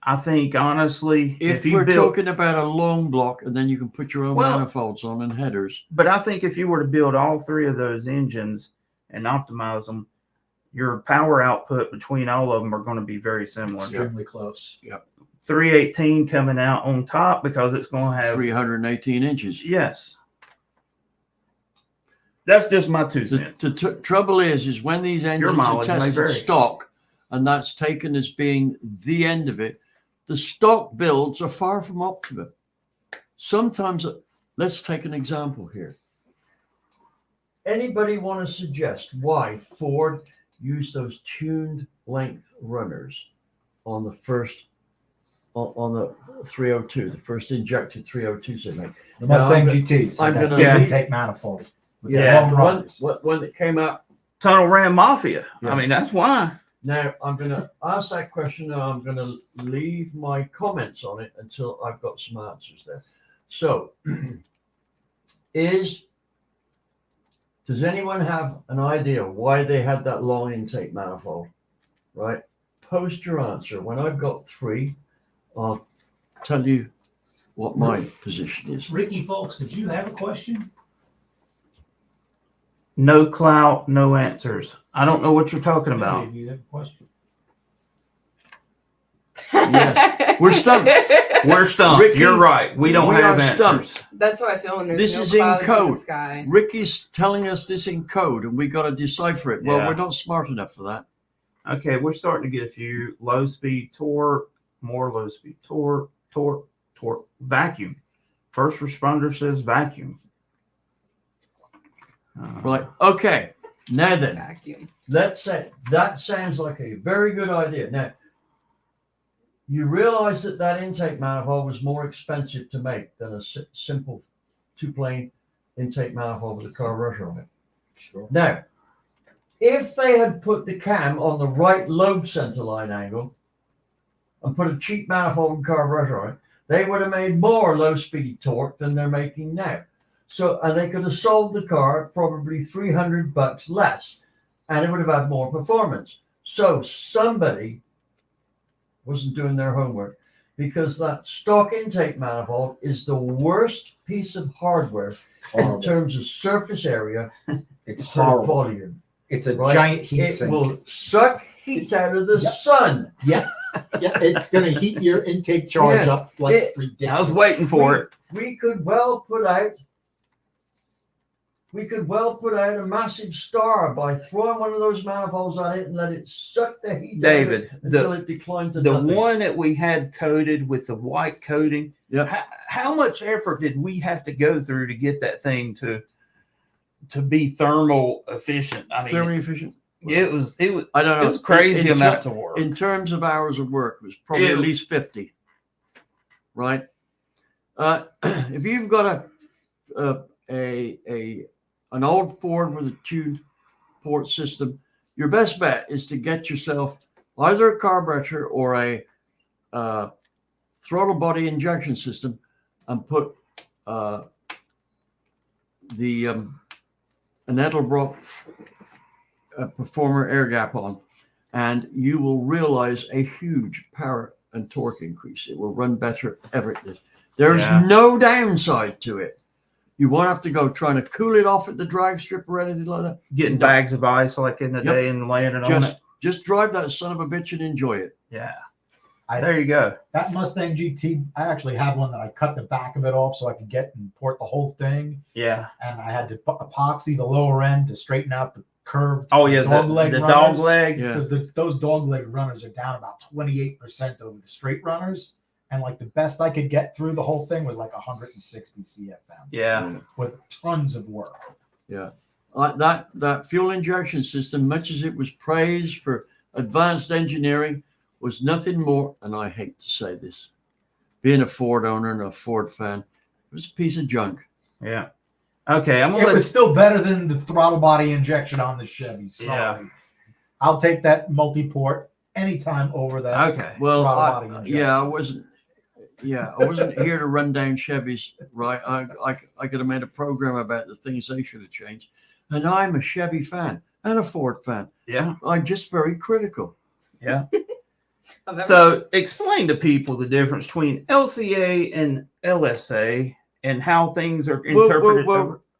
I think honestly, If you we're build, talking about a long block and then you can put your own Well- manifolds on and headers. but I think if you were to build all three of those engines and optimize them, your power output between all of them are going to be very similar. Extremely close. 318 coming out on top because it's going to have 318 inches. yes. That's just my 2 cents. The trouble is when these engines are mileage may tested vary. stock, and that's taken as being the end of it, the stock builds are far from optimum. Sometimes, let's take an example here. Anybody want to suggest why Ford used those tuned length runners on the first, on the 302, the first injected 302s they made? The Now, Mustang I'm GTs. I'm had that gonna big leave- intake manifold. With the Yeah, long the runners. one that came out. Tunnel Ram Mafia. Yeah. I mean, that's why. Now, I'm going to ask that question and I'm going to leave my comments on it until I've got some answers there. So, does anyone have an idea why they had that long intake manifold? Right? Post your answer. When I've got 3, I'll tell you what my position is. Ricky Folks, did you have a question? No clout, no answers. I don't know what you're talking about. Did you have a question? Yes. We're stumped. We're stumped. Ricky, You're right. We don't we have are answers. stumped. That's how I feel when there's This no is in clouds in code. the sky. Ricky's telling us this in code and we got to decipher it. Well, Yeah. we're not smart enough for that. Okay, we're starting to get a few low speed torque, more low speed torque, vacuum. First responder says vacuum. Right. Okay. Now then, Vacuum. let's say that sounds like a very good idea. Now, you realize that that intake manifold was more expensive to make than a simple 2-plane intake manifold with a carburetor on it. Sure. Now, if they had put the cam on the right lobe center line angle and put a cheap manifold and carburetor on it, they would have made more low speed torque than they're making now. So, and they could have sold the car at probably $300 less, and it would have had more performance. So somebody wasn't doing their homework, because that stock intake manifold is the worst piece of hardware in Horrible. terms of surface area It's per horrible. volume. It's a Right? giant heat It sink. will suck heat out of the Yep. sun. Yeah, it's going to heat your intake charge Yeah. up like It- ridiculous. I was waiting for it. We could well put out a massive star by throwing one of those manifolds on it and let it suck the heat David, out of it until it declines to the nothing. one that we had coated with the white coating, Yeah. how much effort did we have to go through to get that thing to be thermal efficient? I mean, Thermally efficient. it was I don't know. it was crazy in amounts of work. In terms of hours of work, it was probably It- at least 50. Right? If you've got an old Ford with a tuned port system, your best bet is to get yourself either a carburetor or a throttle body injection system and put an Edelbrock Performer air gap on, and you will realize a huge power and torque increase. It will run better everything. There's Yeah. no downside to it. You won't have to go trying to cool it off at the drag strip or anything like that. Getting bags of ice like in the Yep. day and laying it on it. Just drive that son of a bitch and enjoy it. Yeah. I- There you go. That Mustang GT, I actually had one that I cut the back of it off so I could get and port the whole thing. Yeah. And I had to epoxy the lower end to straighten out the curved Oh yeah, dog the leg dog runners. leg. Yeah. Because those dog leg runners are down about 28% over the straight runners. And like the best I could get through the whole thing was like 160 CFM Yeah. with tons of work. That fuel injection system, much as it was praised for advanced engineering, was nothing more, and I hate to say this, being a Ford owner and a Ford fan, it was a piece of junk. Yeah. Okay, I'm gonna It let was still better than the throttle body injection on the Chevy. Sorry. Yeah. I'll take that multi-port anytime over that. Okay. Well, Throttle body injection. I wasn't here to run down Chevys, right? I could have made a program about the things they should have changed. And I'm a Chevy fan and a Ford fan. Yeah. I'm just very critical. Yeah. Of So explain to people the difference between LCA and LSA and how things are interpreted.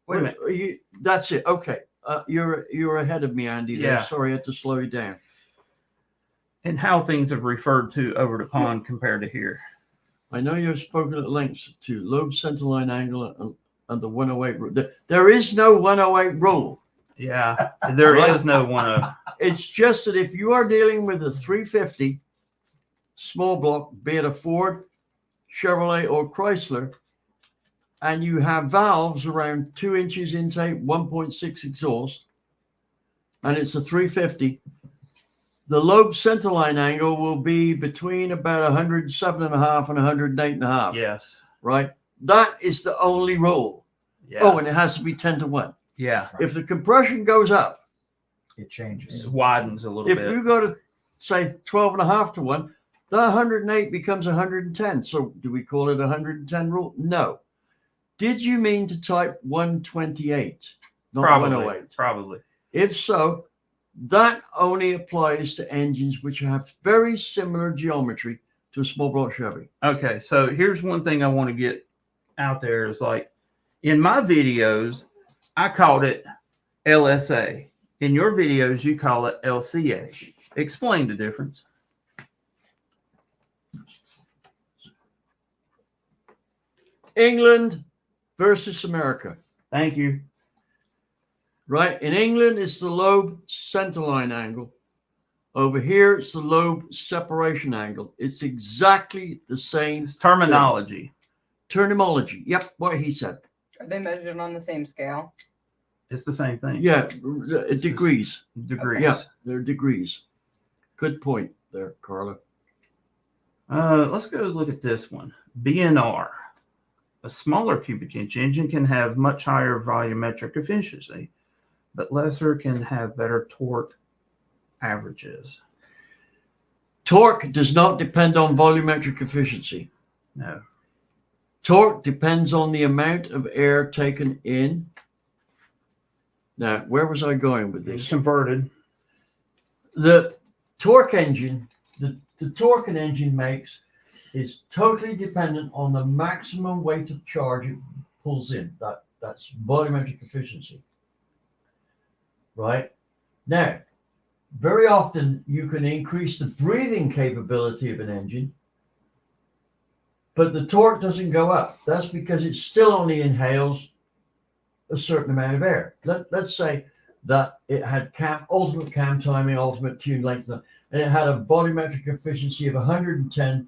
Wait a minute. That's it. Okay. You're ahead of me, Andy. There. Yeah. Sorry, I had to slow you down. And how things have referred to over the pond compared to here. I know you've spoken at length to lobe centerline angle and the 108 rule. There is no 108 rule. Yeah, there is no one. It's just that if you are dealing with a 350 small block, be it a Ford, Chevrolet, or Chrysler, and you have valves around 2 inches intake, 1.6 exhaust, and it's a 350, the lobe centerline angle will be between about 107.5 and 108.5. Yes. Right? That is the only rule. Yeah. Oh, and it has to be 10 to 1. Yeah. If the compression goes up, It changes. It widens a little if bit. you go to say 12.5 to 1, the 108 becomes 110. So do we call it 110 rule? No. Did you mean to type 128, not Probably. 108? Probably. If so, that only applies to engines which have very similar geometry to a small block Chevy. Okay, so here's one thing I want to get out there is like in my videos, I called it LSA. In your videos, you call it LCA. Explain the difference. England versus America. Thank you. Right? In England, it's the lobe centerline angle. Over here, it's the lobe separation angle. It's exactly the same It's terminology. terminology. Yep, what he said. Are they measured on the same scale? It's the same thing. Yeah, degrees. Degrees. Yeah, they're degrees. Good point there, Carla. Let's go look at this one. BNR. A smaller cubic inch engine can have much higher volumetric efficiency, but lesser can have better torque averages. Torque does not depend on volumetric efficiency. No. Torque depends on the amount of air taken in. Now, where was I going with It's this? converted. The torque engine, the torque an engine makes is totally dependent on the maximum weight of charge it pulls in. That's volumetric efficiency. Right? Now, very often you can increase the breathing capability of an engine, but the torque doesn't go up. That's because it still only inhales a certain amount of air. Let's say that it had ultimate cam timing, ultimate tune length, and it had a volumetric efficiency of 110%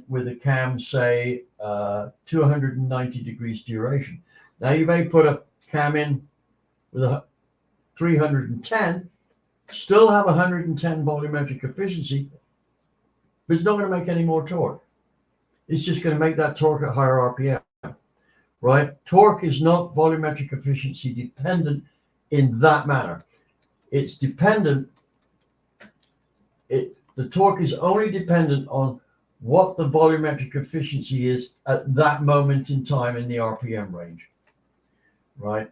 with a cam, say, 290 degrees duration. Now you may put a cam in with a 310, still have 110 volumetric efficiency, but it's not going to make any more torque. It's just going to make that torque at higher RPM, right? Torque is not volumetric efficiency dependent in that manner. It's dependent, the torque is only dependent on what the volumetric efficiency is at that moment in time in the RPM range, right?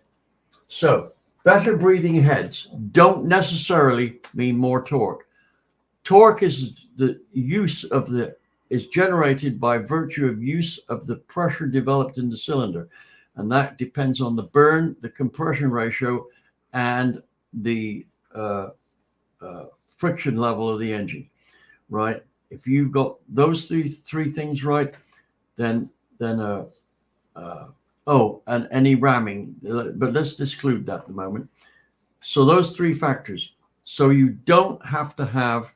So better breathing heads don't necessarily mean more torque. Torque is the use of is generated by virtue of use of the pressure developed in the cylinder. And that depends on the burn, the compression ratio, and the friction level of the engine, right? If you've got those three things right, then and any ramming, but let's exclude that at the moment. So those three factors. So you don't have to have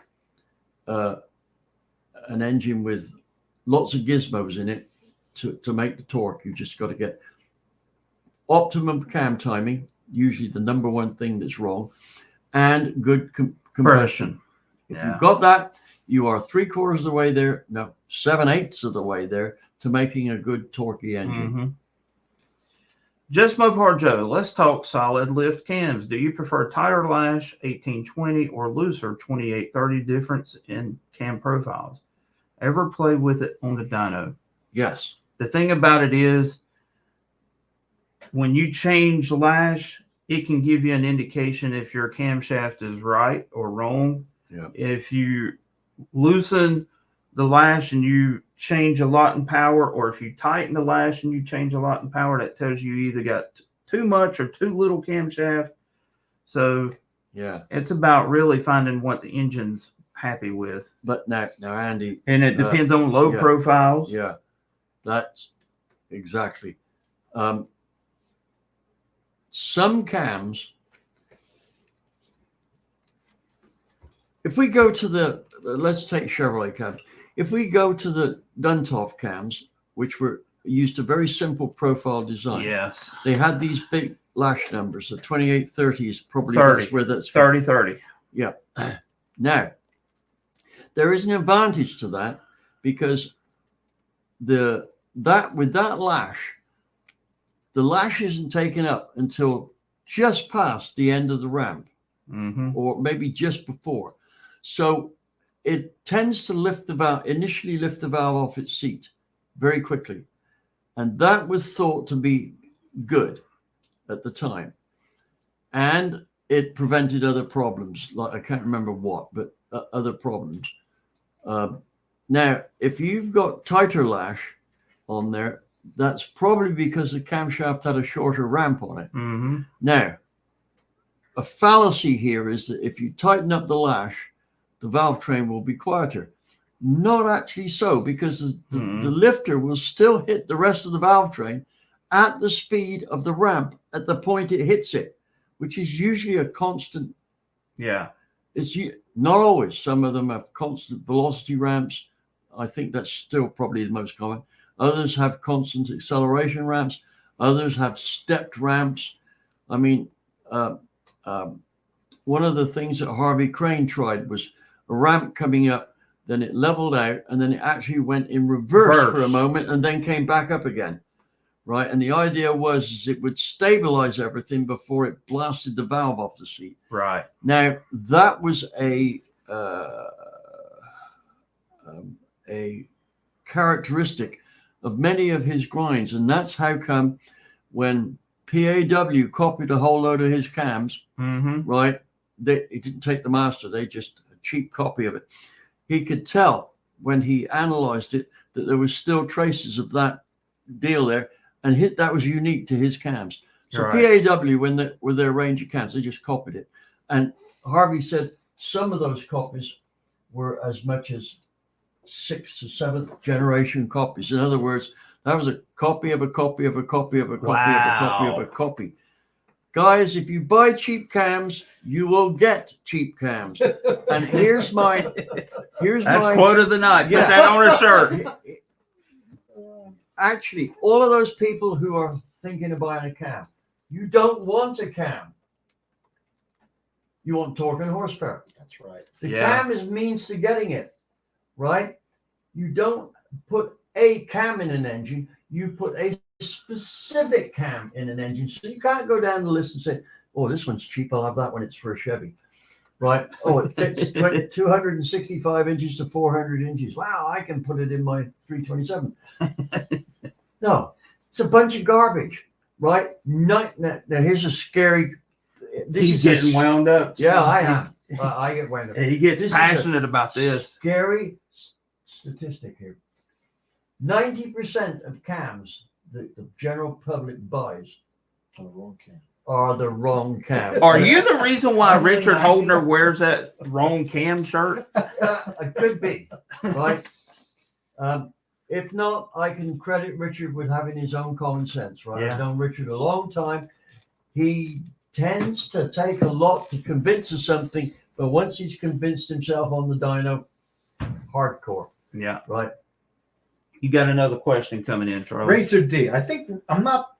an engine with lots of gizmos in it to make the torque. You just got to get optimum cam timing, usually the number one thing that's wrong, and good compression. If you've got that, you are 3/4 of the way there, no, 7/8 of the way there to making a good torquey engine. Mm-hmm. Just Mopar Joe, let's talk solid lift cams. Do you prefer tighter lash 1820 or looser 2830? Difference in cam profiles? Ever play with it on the dyno? Yes. The thing about it is when you change lash, it can give you an indication if your camshaft is right or wrong. Yeah. If you loosen the lash and you change a lot in power, or if you tighten the lash and you change a lot in power, that tells you either got too much or too little camshaft. So Yeah. it's about really finding what the engine's happy with. But now Andy, And it depends on load yeah. profiles. yeah, that's exactly. Some cams, if we go to let's take Chevrolet cams. If we go to the Duntov cams, which used a very simple profile design. Yes. They had these big lash numbers. The 2830 is probably 30. that's where that's 30-30. Yeah. Now, there is an advantage to that because with that lash, the lash isn't taken up until just past the end of the ramp, or maybe just before. So it tends to initially lift the valve off its seat very quickly. And that was thought to be good at the time. And it prevented other problems, like I can't remember what, but other problems. Now, if you've got tighter lash on there, that's probably because the camshaft had a shorter ramp on it. Now, a fallacy here is that if you tighten up the lash, the valve train will be quieter. Not actually so, because the lifter will still hit the rest of the valve train at the speed of the ramp at the point it hits it, which is usually a constant. Yeah. It's not always. Some of them have constant velocity ramps. I think that's still probably the most common. Others have constant acceleration ramps. Others have stepped ramps. I mean, one of the things that Harvey Crane tried was a ramp coming up, then it leveled out, and then it actually went in reverse for a moment and then came back up again, right? And the idea was it would stabilize everything before it blasted the valve off the seat. Right. Now, that was a characteristic of many of his grinds, and that's how come when PAW copied a whole load of his cams, right? He didn't take the master, they just a cheap copy of it. He could tell when he analyzed it that there was still traces of that deal there, and that was unique to his cams. So right. PAW, with their range of cams, they just copied it. And Harvey said some of those copies were as much as 6th or 7th generation copies. In other words, that was a copy of a copy of a copy of a copy of a copy of a copy. Guys, if you buy cheap cams, you will get cheap cams. And here's my quote of the night. Put that on a shirt. Actually, all of those people who are thinking of buying a cam, you don't want a cam. You want torque and horsepower. That's right. The cam is means to getting it, right? You don't put a cam in an engine. You put a specific cam in an engine. So you can't go down the list and say, oh, this one's cheap. I'll have that one. It's for a Chevy, right? Oh, it fits 265 inches to 400 inches. Wow, I can put it in my 327. No, it's a bunch of garbage, right? Now, here's a scary. He's getting wound up. Yeah, I am. I get wound up. He gets passionate about this. Scary statistic here. 90% of cams the general public buys are the wrong cam. Are you the reason why Richard Holdner wears that wrong cam shirt? It could be, right? If not, I can credit Richard with having his own common sense, right? Yeah. I've known Richard a long time. He tends to take a lot to convince us something, but once he's convinced himself on the dyno, hardcore. Yeah. Right. You got another question coming in, Charlie. Racer D. I think I'm not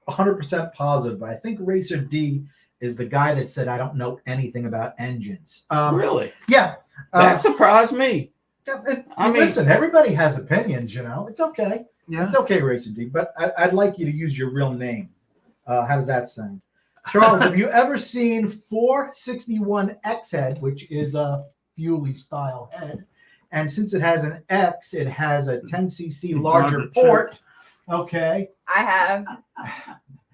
100% positive, but I think Racer D is the guy that said, I don't know anything about engines. Really? Yeah. That surprised me. I mean, listen, everybody has opinions, you know. It's okay. Yeah. It's okay, Racer D, but I'd like you to use your real name. How does that sound? Charles, have you ever seen 461 X head, which is a Fuely style head? And since it has an X, it has a 10cc larger port. Okay. I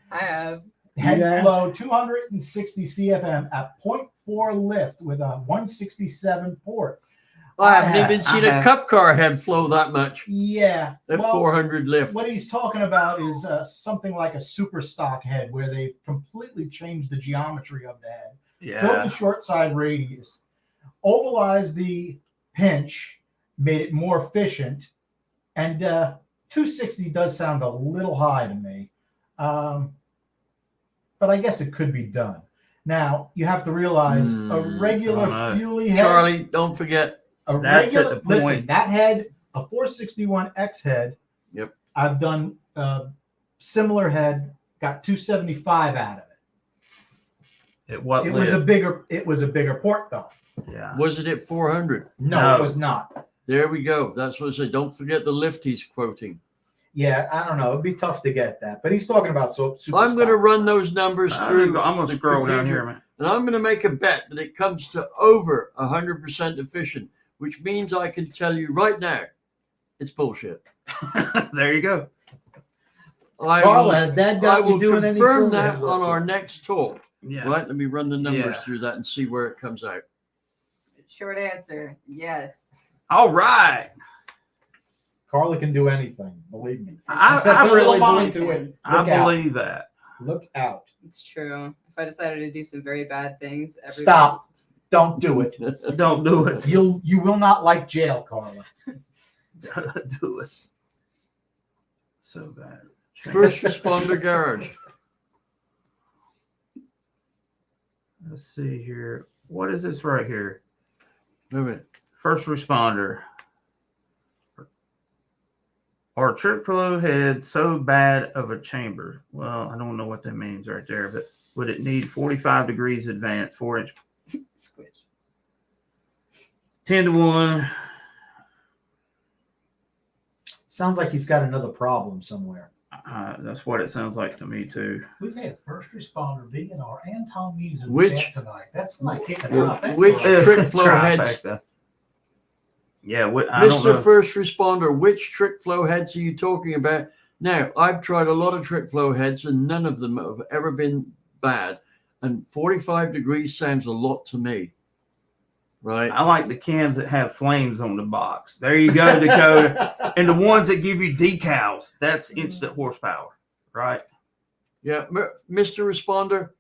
have. Head flow 260 CFM at 0.4 lift with a 167 port. I haven't have. even seen I a have. cup car head flow that much Yeah. at well, 400 lift. What he's talking about is something like a super stock head where they've completely changed the geometry of the head, filled Yeah. the short side radius, ovalized the pinch, made it more efficient, and 260 does sound a little high to me. But I guess it could be done. Now, you have to realize a regular I don't know. Fuelie head. Charlie, don't forget. That's at the Listen, point. that head, a 461X head. Yep. I've done similar head, got 275 out of it. It what? It was a bigger port though. Yeah. Was it at 400? No, No. it was not. There we go. That's what I said. Don't forget the lift he's quoting. Yeah, I don't know. It'd be tough to get that, but he's talking about super I'm going to stock. run those numbers through. I'm gonna the scroll down computer, here, man. and I'm going to make a bet that it comes to over 100% efficient, which means I can tell you right now, it's bullshit. There you go. Carla, has Dad I got will you doing any confirm cylinder that head on work? our next talk. Yeah. Right? Let me run the numbers Yeah. through that and see where it comes out. Short answer, yes. All right. Carla can do anything, believe me. I Sets a little really mind believe to it. I Look out. believe that. Look out. It's true. If I decided to do some very bad things, Stop. Don't do it. Don't do it. You will not like jail, Carla. Do it. So bad. First responder garage. Let's see here. What is this right here? Wait a minute. First responder. Are trip flow head so bad of a chamber? Well, I don't know what that means right there, but would it need 45 degrees advance, 4-inch, Squish. 10-to-1? Sounds like he's got another problem somewhere. That's what it sounds like to me too. We've had first responder, DNR, and Tom Hughes in the Which- chat tonight. That's like hitting a Which- trifecta. which- right trick flow heads. Trifecta. Yeah, I don't Mr. know. First Responder, which trick flow heads are you talking about? Now, I've tried a lot of trick flow heads and none of them have ever been bad. And 45 degrees sounds a lot to me. Right? I like the cams that have flames on the box. There you go, Dakota. And the ones that give you decals, that's instant horsepower, right? Yeah. Mr. Responder,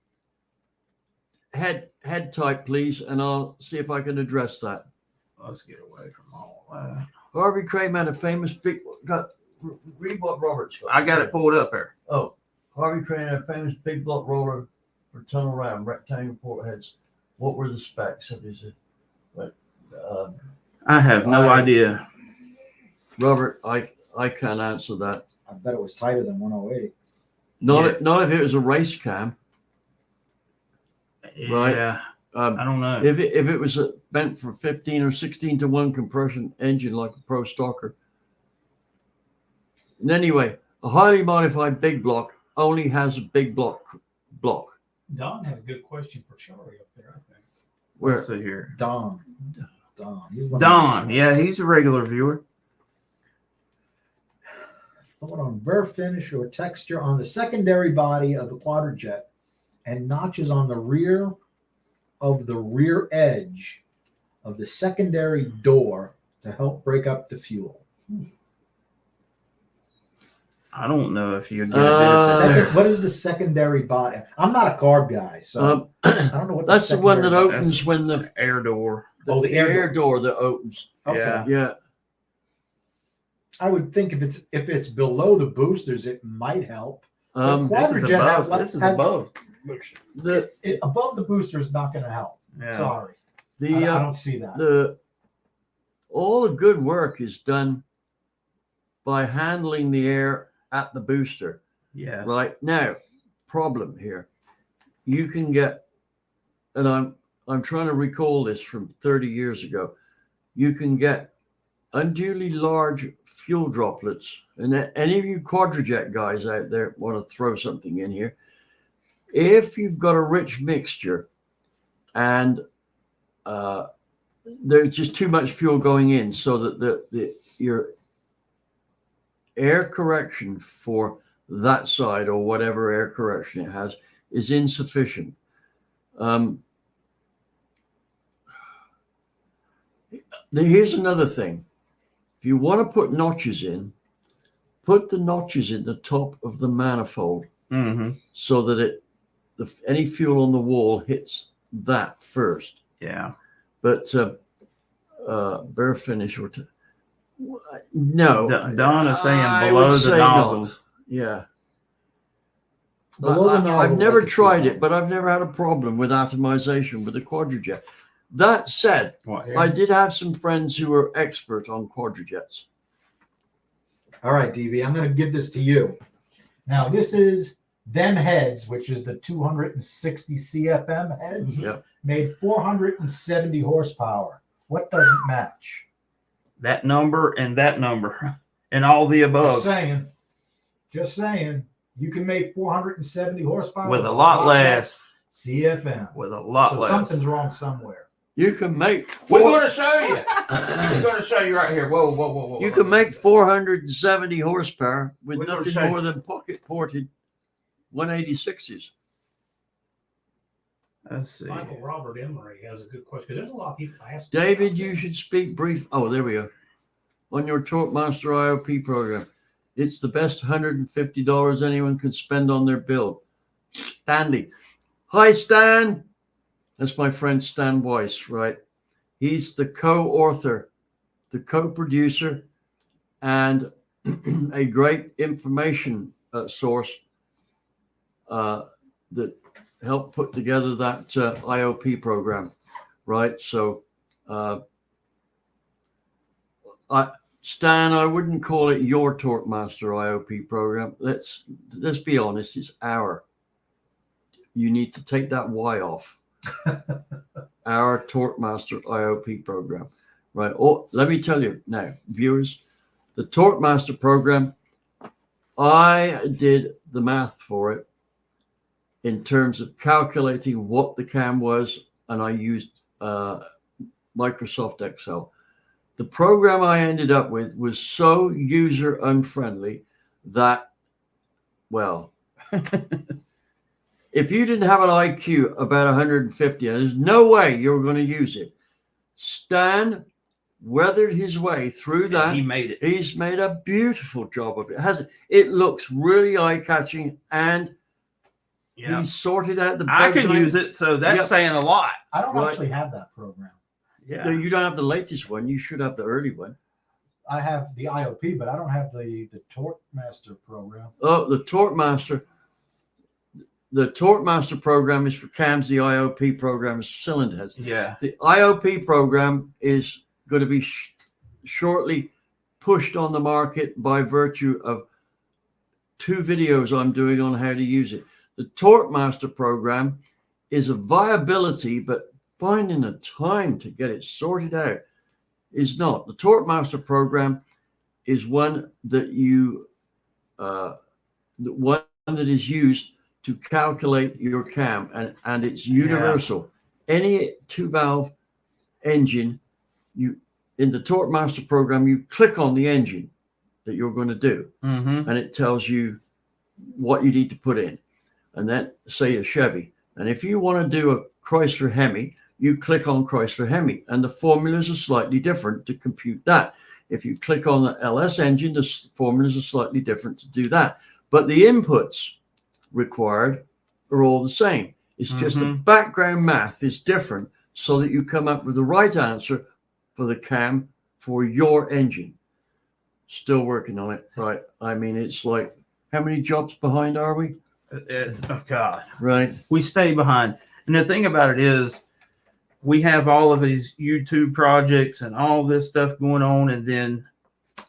head type, please, and I'll see if I can address that. Let's get away from all that. Harvey Craig had a famous big, read what Robert's got. I got it pulled up there. Oh, Harvey Craig had a famous big block roller for tunnel round rectangular port heads. What were the specs of his? But I have no idea. Robert, I can't answer that. I bet it was tighter than 108. Not if it was a race cam. Right. Yeah, Um, I don't know. if it was bent for 15 or 16-to-1 compression engine like a Pro Stalker. And anyway, a highly modified big block only has a big block. Don had a good question for Charlie up there, I think. Where Let's see here. Don. He's one of Don, the- yeah, he's a regular viewer. Thought on burr finish or texture on the secondary body of the Quadrajet and notches on the rear of the rear edge of the secondary door to help break up the fuel. I don't know if you get What is the secondary body? I'm not a carb guy, so I don't know what that's the one that secondary- opens when the air door. Oh, the air door that opens. Okay. Yeah. Yeah. I would think if it's below the boosters, it might help. This is Quadrajet above. have- This is has- above. Above the booster is not going to help. Yeah. Sorry, I The don't see that. all the good work is done by handling the air at the booster. Yes. Right now, problem here. You can get, and I'm trying to recall this from 30 years ago. You can get unduly large fuel droplets, and any of you Quadrajet guys out there want to throw something in here. If you've got a rich mixture and there's just too much fuel going in, so that your air correction for that side or whatever air correction it has is insufficient. Here's another thing. If you want to put notches in, put the notches in the top of the manifold so that any fuel on the wall hits that first. Yeah. But bare finish or no. Don is saying I below would the say nozzles. not. Yeah. Below the I've nozzles, never I can see tried that. it, but I've never had a problem with atomization with the Quadrajet. That said, What? I did have some friends who were expert on Quadrajets. All right, DB, I'm going to give this to you. Now, this is them heads, which is the 260 CFM heads, Yep. made 470 horsepower. What doesn't match? That number and all the above Just saying, you can make 470 horsepower with a lot less. CFM. With a lot So less. something's wrong somewhere. You can make. We're going to show you. We're going to show you right here. Whoa. You can make 470 horsepower with We're gonna nothing show you. more than pocket ported 186s. Let's see. Michael Robert Emery has a good question. There's a lot of people asking. David, about you that. should speak brief. Oh, there we go. On your Torque Master IOP program. It's the best $150 anyone can spend on their build. Stanley. Hi, Stan. That's my friend Stan Weiss, right? He's the co-author, the co-producer, and a great information source that helped put together that IOP program, right? So, Stan, I wouldn't call it your Torque Master IOP program. Let's be honest, it's our. You need to take that Y off. Our Torque Master IOP program, right? Oh, let me tell you now, viewers, the Torque Master program, I did the math for it in terms of calculating what the cam was, and I used Microsoft Excel. The program I ended up with was so user unfriendly that, well, if you didn't have an IQ about 150, there's no way you're going to use it. Stan weathered his way through that. He made it. He's made a beautiful job of it. It looks really eye-catching, and Yeah. he sorted out the I bugs can on it. use it, so that's Yep. saying a lot. I don't Right. actually have that program. Yeah. No, you don't have the latest one. You should have the early one. I have the IOP, but I don't have the Torque Master program. Oh, the Torque Master. The Torque Master program is for cams. The IOP program is for cylinder heads. Yeah. The IOP program is going to be shortly pushed on the market by virtue of 2 videos I'm doing on how to use it. The Torque Master program is a viability, but finding the time to get it sorted out is not. The Torque Master program is one that one that is used to calculate your cam, and it's universal. Any 2-valve engine, in the Torque Master program, you click on the engine that you're going to do, and it tells you what you need to put in. And then, say a Chevy, and if you want to do a Chrysler Hemi, you click on Chrysler Hemi, and the formulas are slightly different to compute that. If you click on the LS engine, the formulas are slightly different to do that. But the inputs required are all the same. It's just the background math is different so that you come up with the right answer for the cam for your engine. Still working on it, right? I mean, it's like, how many jobs behind are we? Oh God. Right. We stay behind. And the thing about it is, we have all of these YouTube projects and all this stuff going on, and then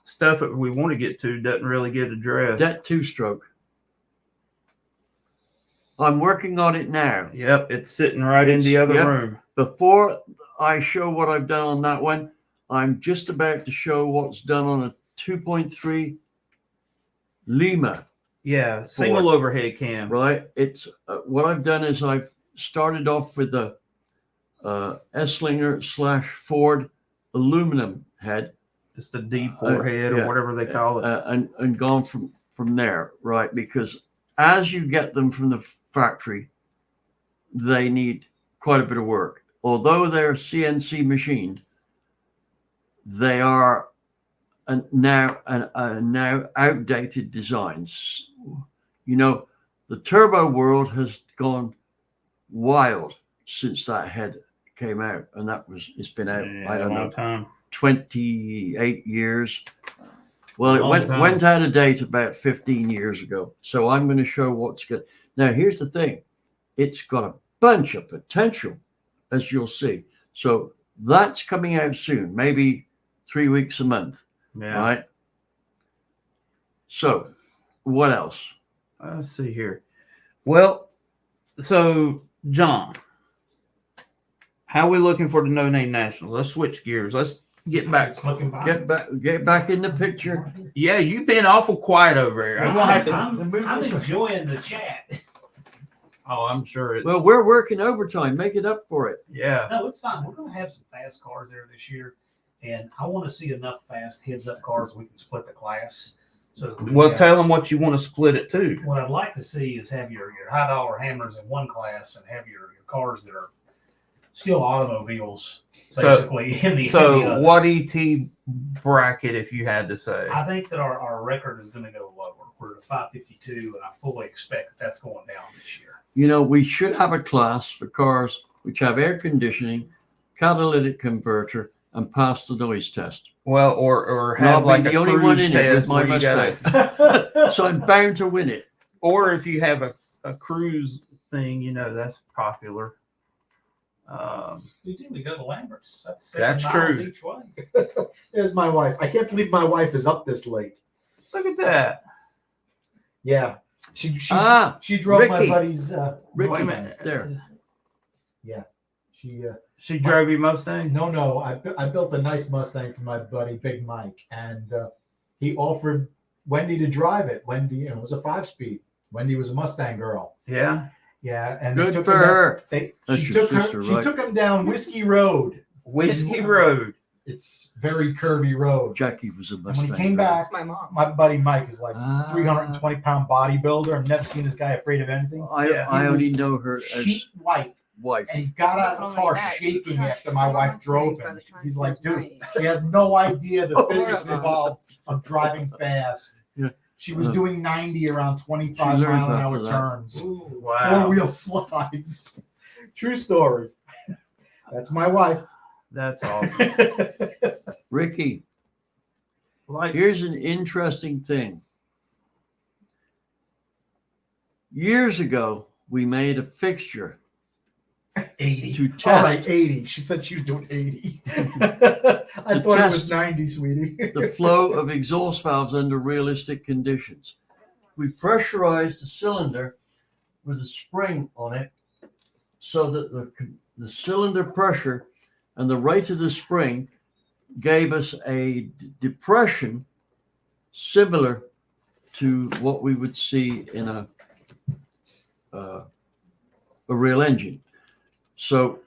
stuff that we want to get to doesn't really get addressed. That 2-stroke. I'm working on it now. Yep, it's sitting right in the other Yep. room. Before I show what I've done on that one, I'm just about to show what's done on a 2.3 Lima, Yeah, single overhead cam. right? It's what I've done is I've started off with the Esslinger/Ford aluminum head, It's the D4 head yeah, or whatever they call it. and gone from there, right? Because as you get them from the factory, they need quite a bit of work. Although they're CNC machined, they are now outdated designs. You know, the turbo world has gone wild since that head came out, and it's been out, I don't know, time. 28 years. Well, it Long time. went out of date about 15 years ago. So I'm going to show what's good. Now, here's the thing. It's got a bunch of potential, as you'll see. So that's coming out soon, maybe 3 weeks a month, Yeah. right? So what else? Let's see here. Well, so John, how are we looking for the NoNameNational? Let's switch gears. Let's get back. It's looking fine. Get back in the picture. Yeah, you've been awful quiet over here. I'm gonna have to. I'm enjoying the chat. Oh, I'm sure it's. Well, we're working overtime. Make it up for it. Yeah. No, it's fine. We're gonna have some fast cars there this year, and I want to see enough fast heads-up cars we can split the class. So that we Well, have- tell them what you want to split it to. What I'd like to see is have your high dollar hammers in one class and have your cars that are still automobiles basically in the So, other. what ET bracket, if you had to say? I think that our record is going to go lower. We're at 552, and I fully expect that's going down this year. You know, we should have a class for cars which have air conditioning, catalytic converter, and pass the noise test. Well, or And I'll have be like the a only cruise one in it test with my where you gotta- Mustang. So I'm bound to win it. or if you have a cruise thing, you know, that's popular. We do. We go to Lambert's. That's That's 7 miles true. each way. There's my wife. I can't believe my wife is up this late. Look at that. Yeah. She Ricky. drove my buddy's Ricky, Wait a minute. there. She drove your Mustang? No, I built a nice Mustang for my buddy Big Mike, and he offered Wendy to drive it. Wendy, it was a 5-speed. Wendy was a Mustang girl. Yeah. Yeah, and they Good took for him down- her. That's She your took her. sister, She right? took him down Whiskey Road. Whiskey Road. It's very curvy road. Jackie was a And Mustang. when he came driver. back, That's my mom. my buddy Mike is like Ah. 320-pound bodybuilder. I've never seen this guy afraid of anything. Yeah, I he only was know her as Sheet white, wife. and he got out Not of the only car that, she shaking crushed after my wife so drove much by him. the time He's she like, was dude, my age. she has no idea the Oh, physics yeah. involved of driving fast. Yeah. She was Uh, doing 90 around she 25 learned mile an hour after that. turns. Wow. 4-wheel slides. True story. That's my wife. That's awesome. Ricky, Like, here's an interesting thing. Years ago, we made a fixture 80. to test All right, 80. She said she was doing 80. I thought it was test 90, sweetie. the flow of exhaust valves under realistic conditions. We pressurized the cylinder with a spring on it so that the cylinder pressure and the rate of the spring gave us a depression similar to what we would see in a real engine. So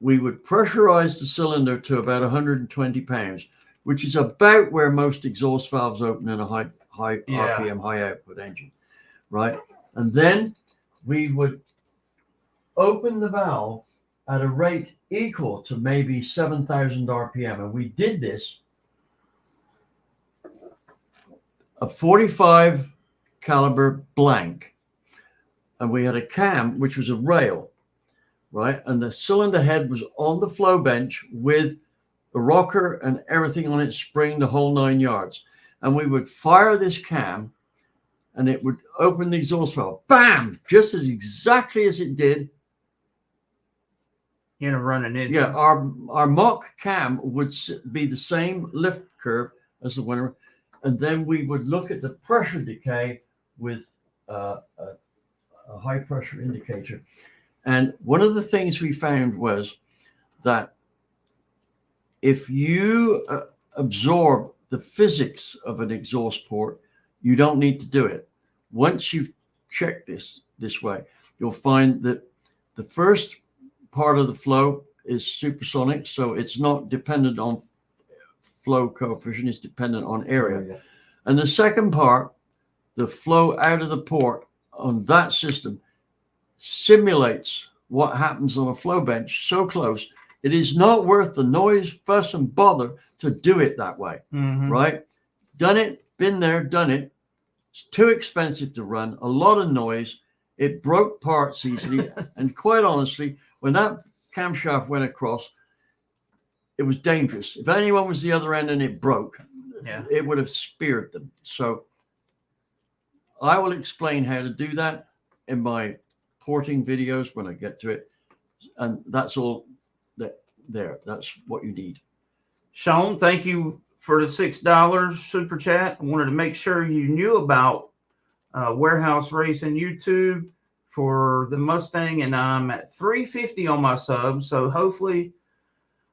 we would pressurize the cylinder to about 120 pounds, which is about where most exhaust valves open in a high Yeah. RPM, high output engine, right? And then we would open the valve at a rate equal to maybe 7,000 RPM. And we did this, a 45 caliber blank. And we had a cam, which was a rail, right? And the cylinder head was on the flow bench with a rocker and everything on its spring, the whole 9 yards. And we would fire this cam and it would open the exhaust valve. Bam! Just as exactly as it did. in a running engine. Yeah, our mock cam would be the same lift curve as the one. And then we would look at the pressure decay with a high pressure indicator. And one of the things we found was that if you absorb the physics of an exhaust port, you don't need to do it. Once you've checked this way, you'll find that the first part of the flow is supersonic, so it's not dependent on flow coefficient, it's dependent on area. And the second part, the flow out of the port on that system simulates what happens on a flow bench so close It is not worth the noise, fuss, and bother to do it that way, Mhm. right? Done it, been there, done it. It's too expensive to run, a lot of noise. It broke parts easily. And quite honestly, when that camshaft went across, it was dangerous. If anyone was the other end and it broke, Yeah. it would have speared them. So I will explain how to do that in my porting videos when I get to it. And that's all that there. That's what you need. Sean, thank you for the $6 super chat. I wanted to make sure you knew about Warehouse Racing YouTube for the Mustang, and I'm at 350 on my sub. So hopefully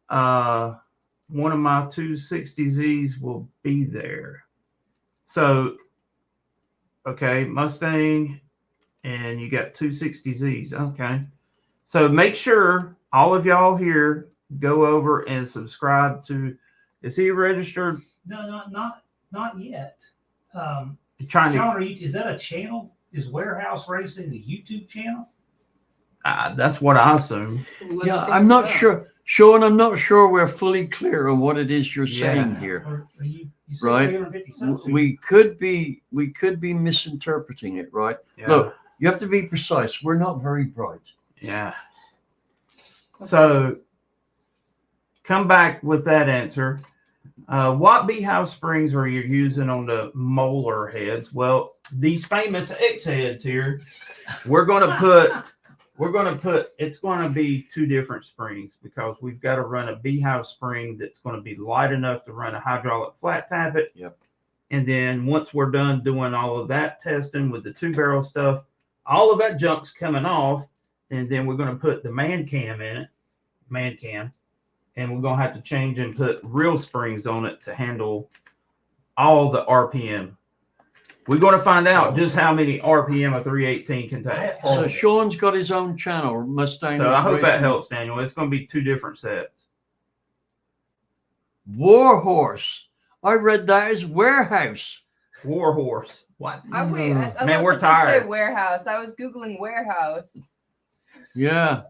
one of my 260Zs will be there. So, okay, Mustang, and you got 260Zs. Okay. So make sure all of y'all here go over and subscribe to. Is he registered? No, not yet. You're trying Sean, is that a channel? Is Warehouse Racing the YouTube channel? to. That's what I assume. Let's Yeah, figure I'm not it out. sure. Sean, I'm not sure we're fully clear on what it is you're saying Yeah. here. Or are you said Right. 350 subs. We could be misinterpreting it, right? Yeah. Look, you have to be precise. We're not very bright. Yeah. So come back with that answer. What beehive springs are you using on the molar heads? Well, these famous X heads here, we're going to put, it's going to be two different springs because we've got to run a beehive spring that's going to be light enough to run a hydraulic flat tappet. Yep. And then once we're done doing all of that testing with the 2-barrel stuff, all of that junk's coming off. And then we're going to put the man cam in it, and we're going to have to change and put real springs on it to handle all the RPM. We're going to find out just how many RPM a 318 can take. So Sean's got his own channel, Mustang. So I hope that Racing. helps, Daniel. It's going to be two different sets. Warhorse. I read that as warehouse. Warhorse. What? I wait. I Man, love we're that you say tired. warehouse. I was googling warehouse. Yeah.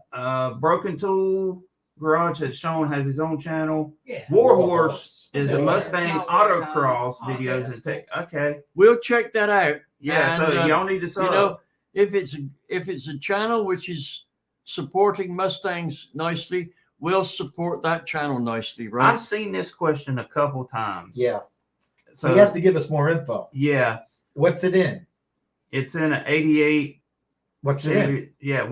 Broken Tool Garage has his own channel. Yeah. Warhorse is a Yeah. Mustang Not autocross warehouse. videos and take. Okay. We'll check that out. Yeah. And, So y'all need to sub. You know, if it's a channel which is supporting Mustangs nicely, we'll support that channel nicely, right? I've seen this question a couple times. Yeah. So He has to give us more info. yeah, What's it in? it's in an 88. What's it in? Yeah.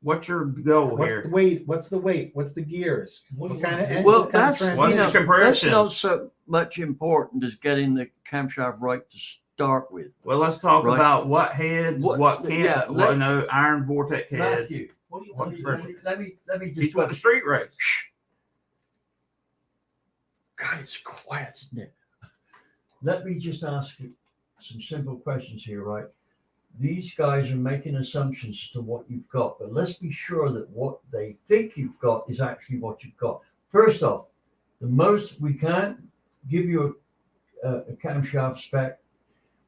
What's your goal What here? the weight? What's the weight? What's the gears? What kind of Well, what kind of that's What's transmission? the that's compression? not so much important as getting the camshaft right to start with. Well, let's talk Right. about what heads, what can't, yeah, iron vortex heads. Matthew, What do you What want? compression? let me He's just. with the street race. God, it's quiet, isn't it? Let me just ask you some simple questions here, right? These guys are making assumptions as to what you've got, but let's be sure that what they think you've got is actually what you've got. First off, we can't give you a camshaft spec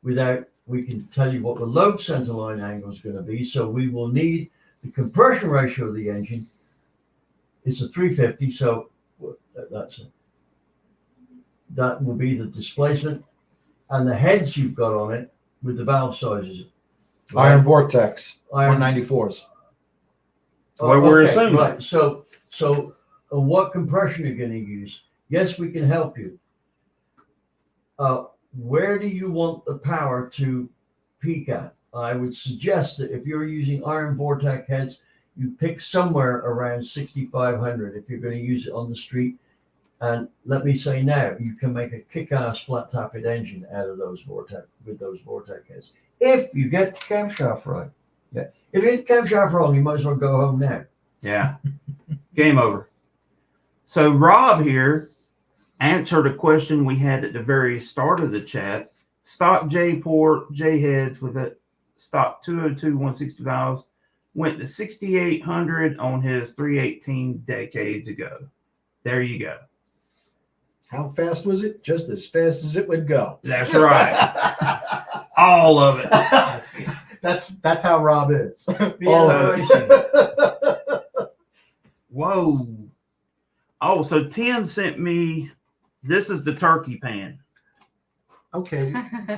without we can tell you what the load center line angle is going to be. So we will need the compression ratio of the engine. It's a 350, so that will be the displacement and the heads you've got on it with the valve sizes. Iron Vortex Iron 194s. What we're assuming. Right. So what compression you're going to use? Yes, we can help you. Where do you want the power to peak at? I would suggest that if you're using iron vortex heads, you pick somewhere around 6,500 if you're going to use it on the street. And let me say now, you can make a kick-ass flat-tapped engine out of those vortex heads if you get the camshaft right. Yeah. If you get the camshaft wrong, you might as well go home now. Yeah. Game over. So Rob here answered a question we had at the very start of the chat. Stock J heads with a stock 202 160 valves went to 6,800 on his 318 decades ago. There you go. How fast was it? Just as fast as it would go. That's right. All of it. That's how Rob is. Be All a of racing. it. Whoa. Oh, so Tim sent me. This is the turkey pan. Okay.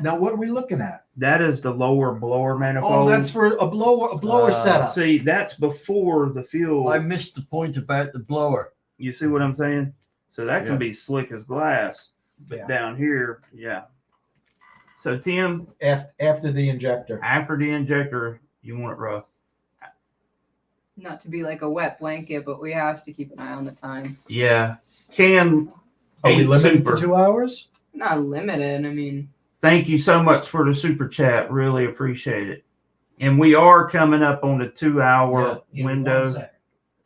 Now what are we looking at? That is the lower blower manifold. Oh, that's for a blower setup. See, that's before the fuel. I missed the point about the blower. You see what I'm saying? So that Yeah. can be slick as glass. But Yeah. down here, yeah. So Tim, After the injector. after the injector, you want it rough. Not to be like a wet blanket, but we have to keep an eye on the time. Yeah. Cam, Are we 8 limited super. to 2 hours? Not limited. I mean, Thank you so much for the super chat. Really appreciate it. And we are coming up on the 2-hour In 1 window. second.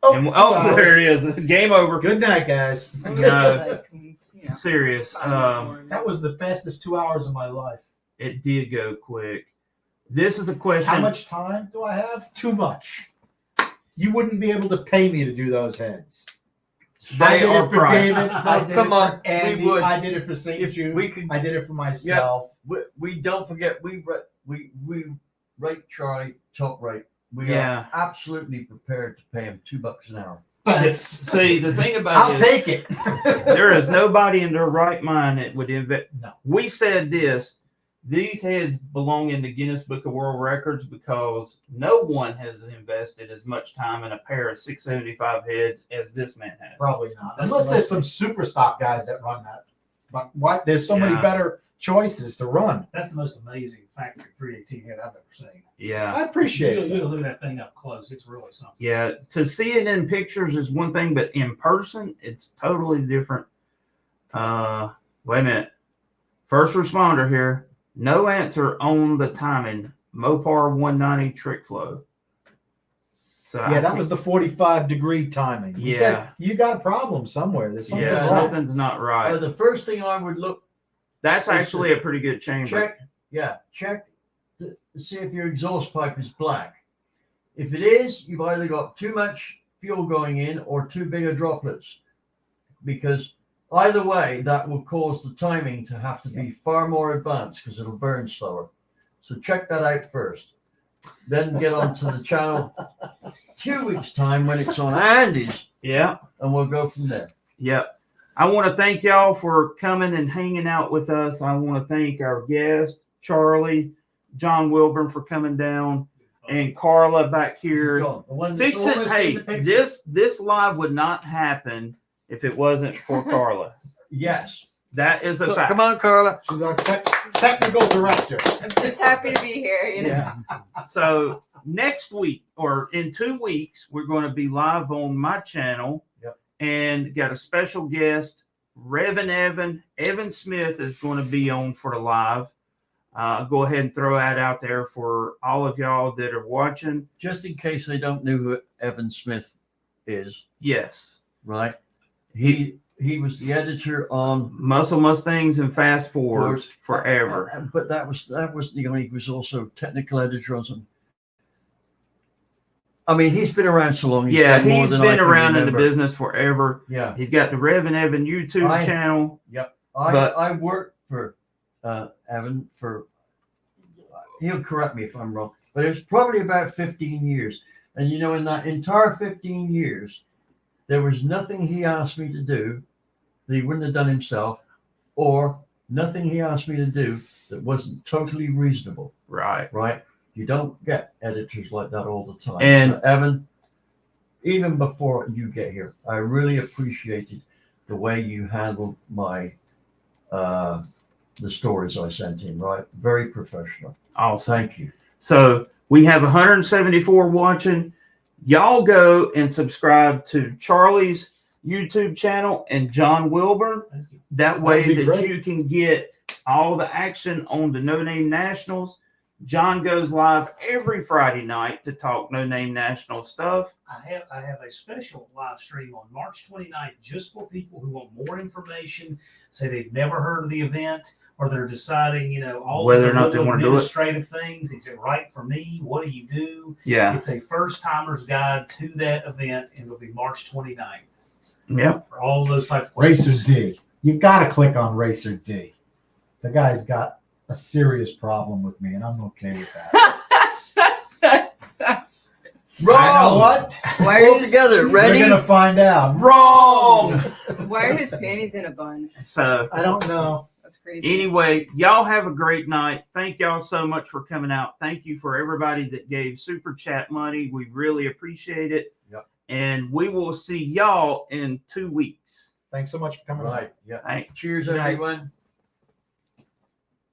And, 2 oh, hours. there it is. Game over. Good night, guys. we're No. like, you know, Serious. That was the fastest 2 hours of my life. It did go quick. This is a question. How much time do I have? Too much. You wouldn't be able to pay me to do those heads. I They did are it for priced. David. I did Come it on, for we Andy. would. I did it for St. If Jude. we could- I did it for myself. We don't forget we rate Charlie top rate. We Yeah. are absolutely prepared to pay him $2 an hour. Thanks. See, the thing about I'll it is, take it. there is nobody in their right mind that would invest. No. We said this. These heads belong in the Guinness Book of World Records because no one has invested as much time in a pair of 675 heads as this man has. Probably not. That's Unless the there's some super stock guys that run that. But what? There's so many Yeah. better choices to run. That's the most amazing factory 318 head I've ever seen. Yeah. I appreciate You it. look at that thing up close. It's really something. Yeah. To see it in pictures is one thing, but in person, it's totally different. Wait a minute. First responder here. No answer on the timing. Mopar 190 trick flow. So Yeah, that was the 45-degree timing. You said Yeah. you got a problem somewhere. There's something Yeah, wrong. something's not right. The first thing I would look That's actually a pretty good chamber. check to see if your exhaust pipe is black. If it is, you've either got too much fuel going in or too big a droplets, because either way, that will cause the timing to have to be far more advanced because it'll burn slower. So check that out first. Then get onto the channel 2 weeks' time when it's on Andy's, Yeah. and we'll go from there. Yep. I want to thank y'all for coming and hanging out with us. I want to thank our guest, Charlie, John Wilburn, for coming down, and Carla back here. So, the one that's Fix it. always in Hey, the picture. this live would not happen if it wasn't for Carla. Yes. That is a So, fact. come on, Carla. She's our technical director. I'm just happy to be here. You know? Yeah. So next week or in 2 weeks, we're going to be live on my channel. Yep. And got a special guest, Reverend Evan Smith is going to be on for the live. Go ahead and throw that out there for all of y'all that are watching. Just in case they don't know who Evan Smith is, Yes. right? He was the editor on Muscle Mustangs and Fast Forwards forever. But that was the only. He was also technical editor on some. I mean, he's been around so long. Yeah, done more he's than I been can around in the remember. business forever. Yeah, He's got the Reverend Evan YouTube channel. But- I worked for Evan for. He'll correct me if I'm wrong, but it was probably about 15 years. And you know, in that entire 15 years, there was nothing he asked me to do that he wouldn't have done himself, or nothing he asked me to do that wasn't totally reasonable. Right. Right? You don't get editors like that all the time. And- so, Evan, even before you get here, I really appreciated the way you handled my the stories I sent in. Right? Very professional. Awesome. Thank you. So we have 174 watching. Y'all go and subscribe to Charlie's YouTube channel and John Wilburn. Thank you. That way That'd be that great. you can get all the action on the No Name Nationals. John goes live every Friday night to talk No Name National stuff. I have a special live stream on March 29th just for people who want more information, say they've never heard of the event, or they're deciding, you know, all Whether the or not they little wanna do it. administrative things. Is it right for me? What do you do? Yeah. It's a first timer's guide to that event, and it'll be March 29th Yep. for all those type of Racer questions. D. You got to click on Racer D. The guy's got a serious problem with me, and I'm okay with that. Wrong. You know what? Why are All you together. We're Ready? gonna find out. Wrong. his panties in a bunch. So I don't know. That's crazy. anyway, y'all have a great night. Thank y'all so much for coming out. Thank you for everybody that gave super chat money. We really appreciate it. Yep. And we will see y'all in 2 weeks. Thanks so much for coming on. Right. Yeah. Thanks. Cheers, Good night. everyone.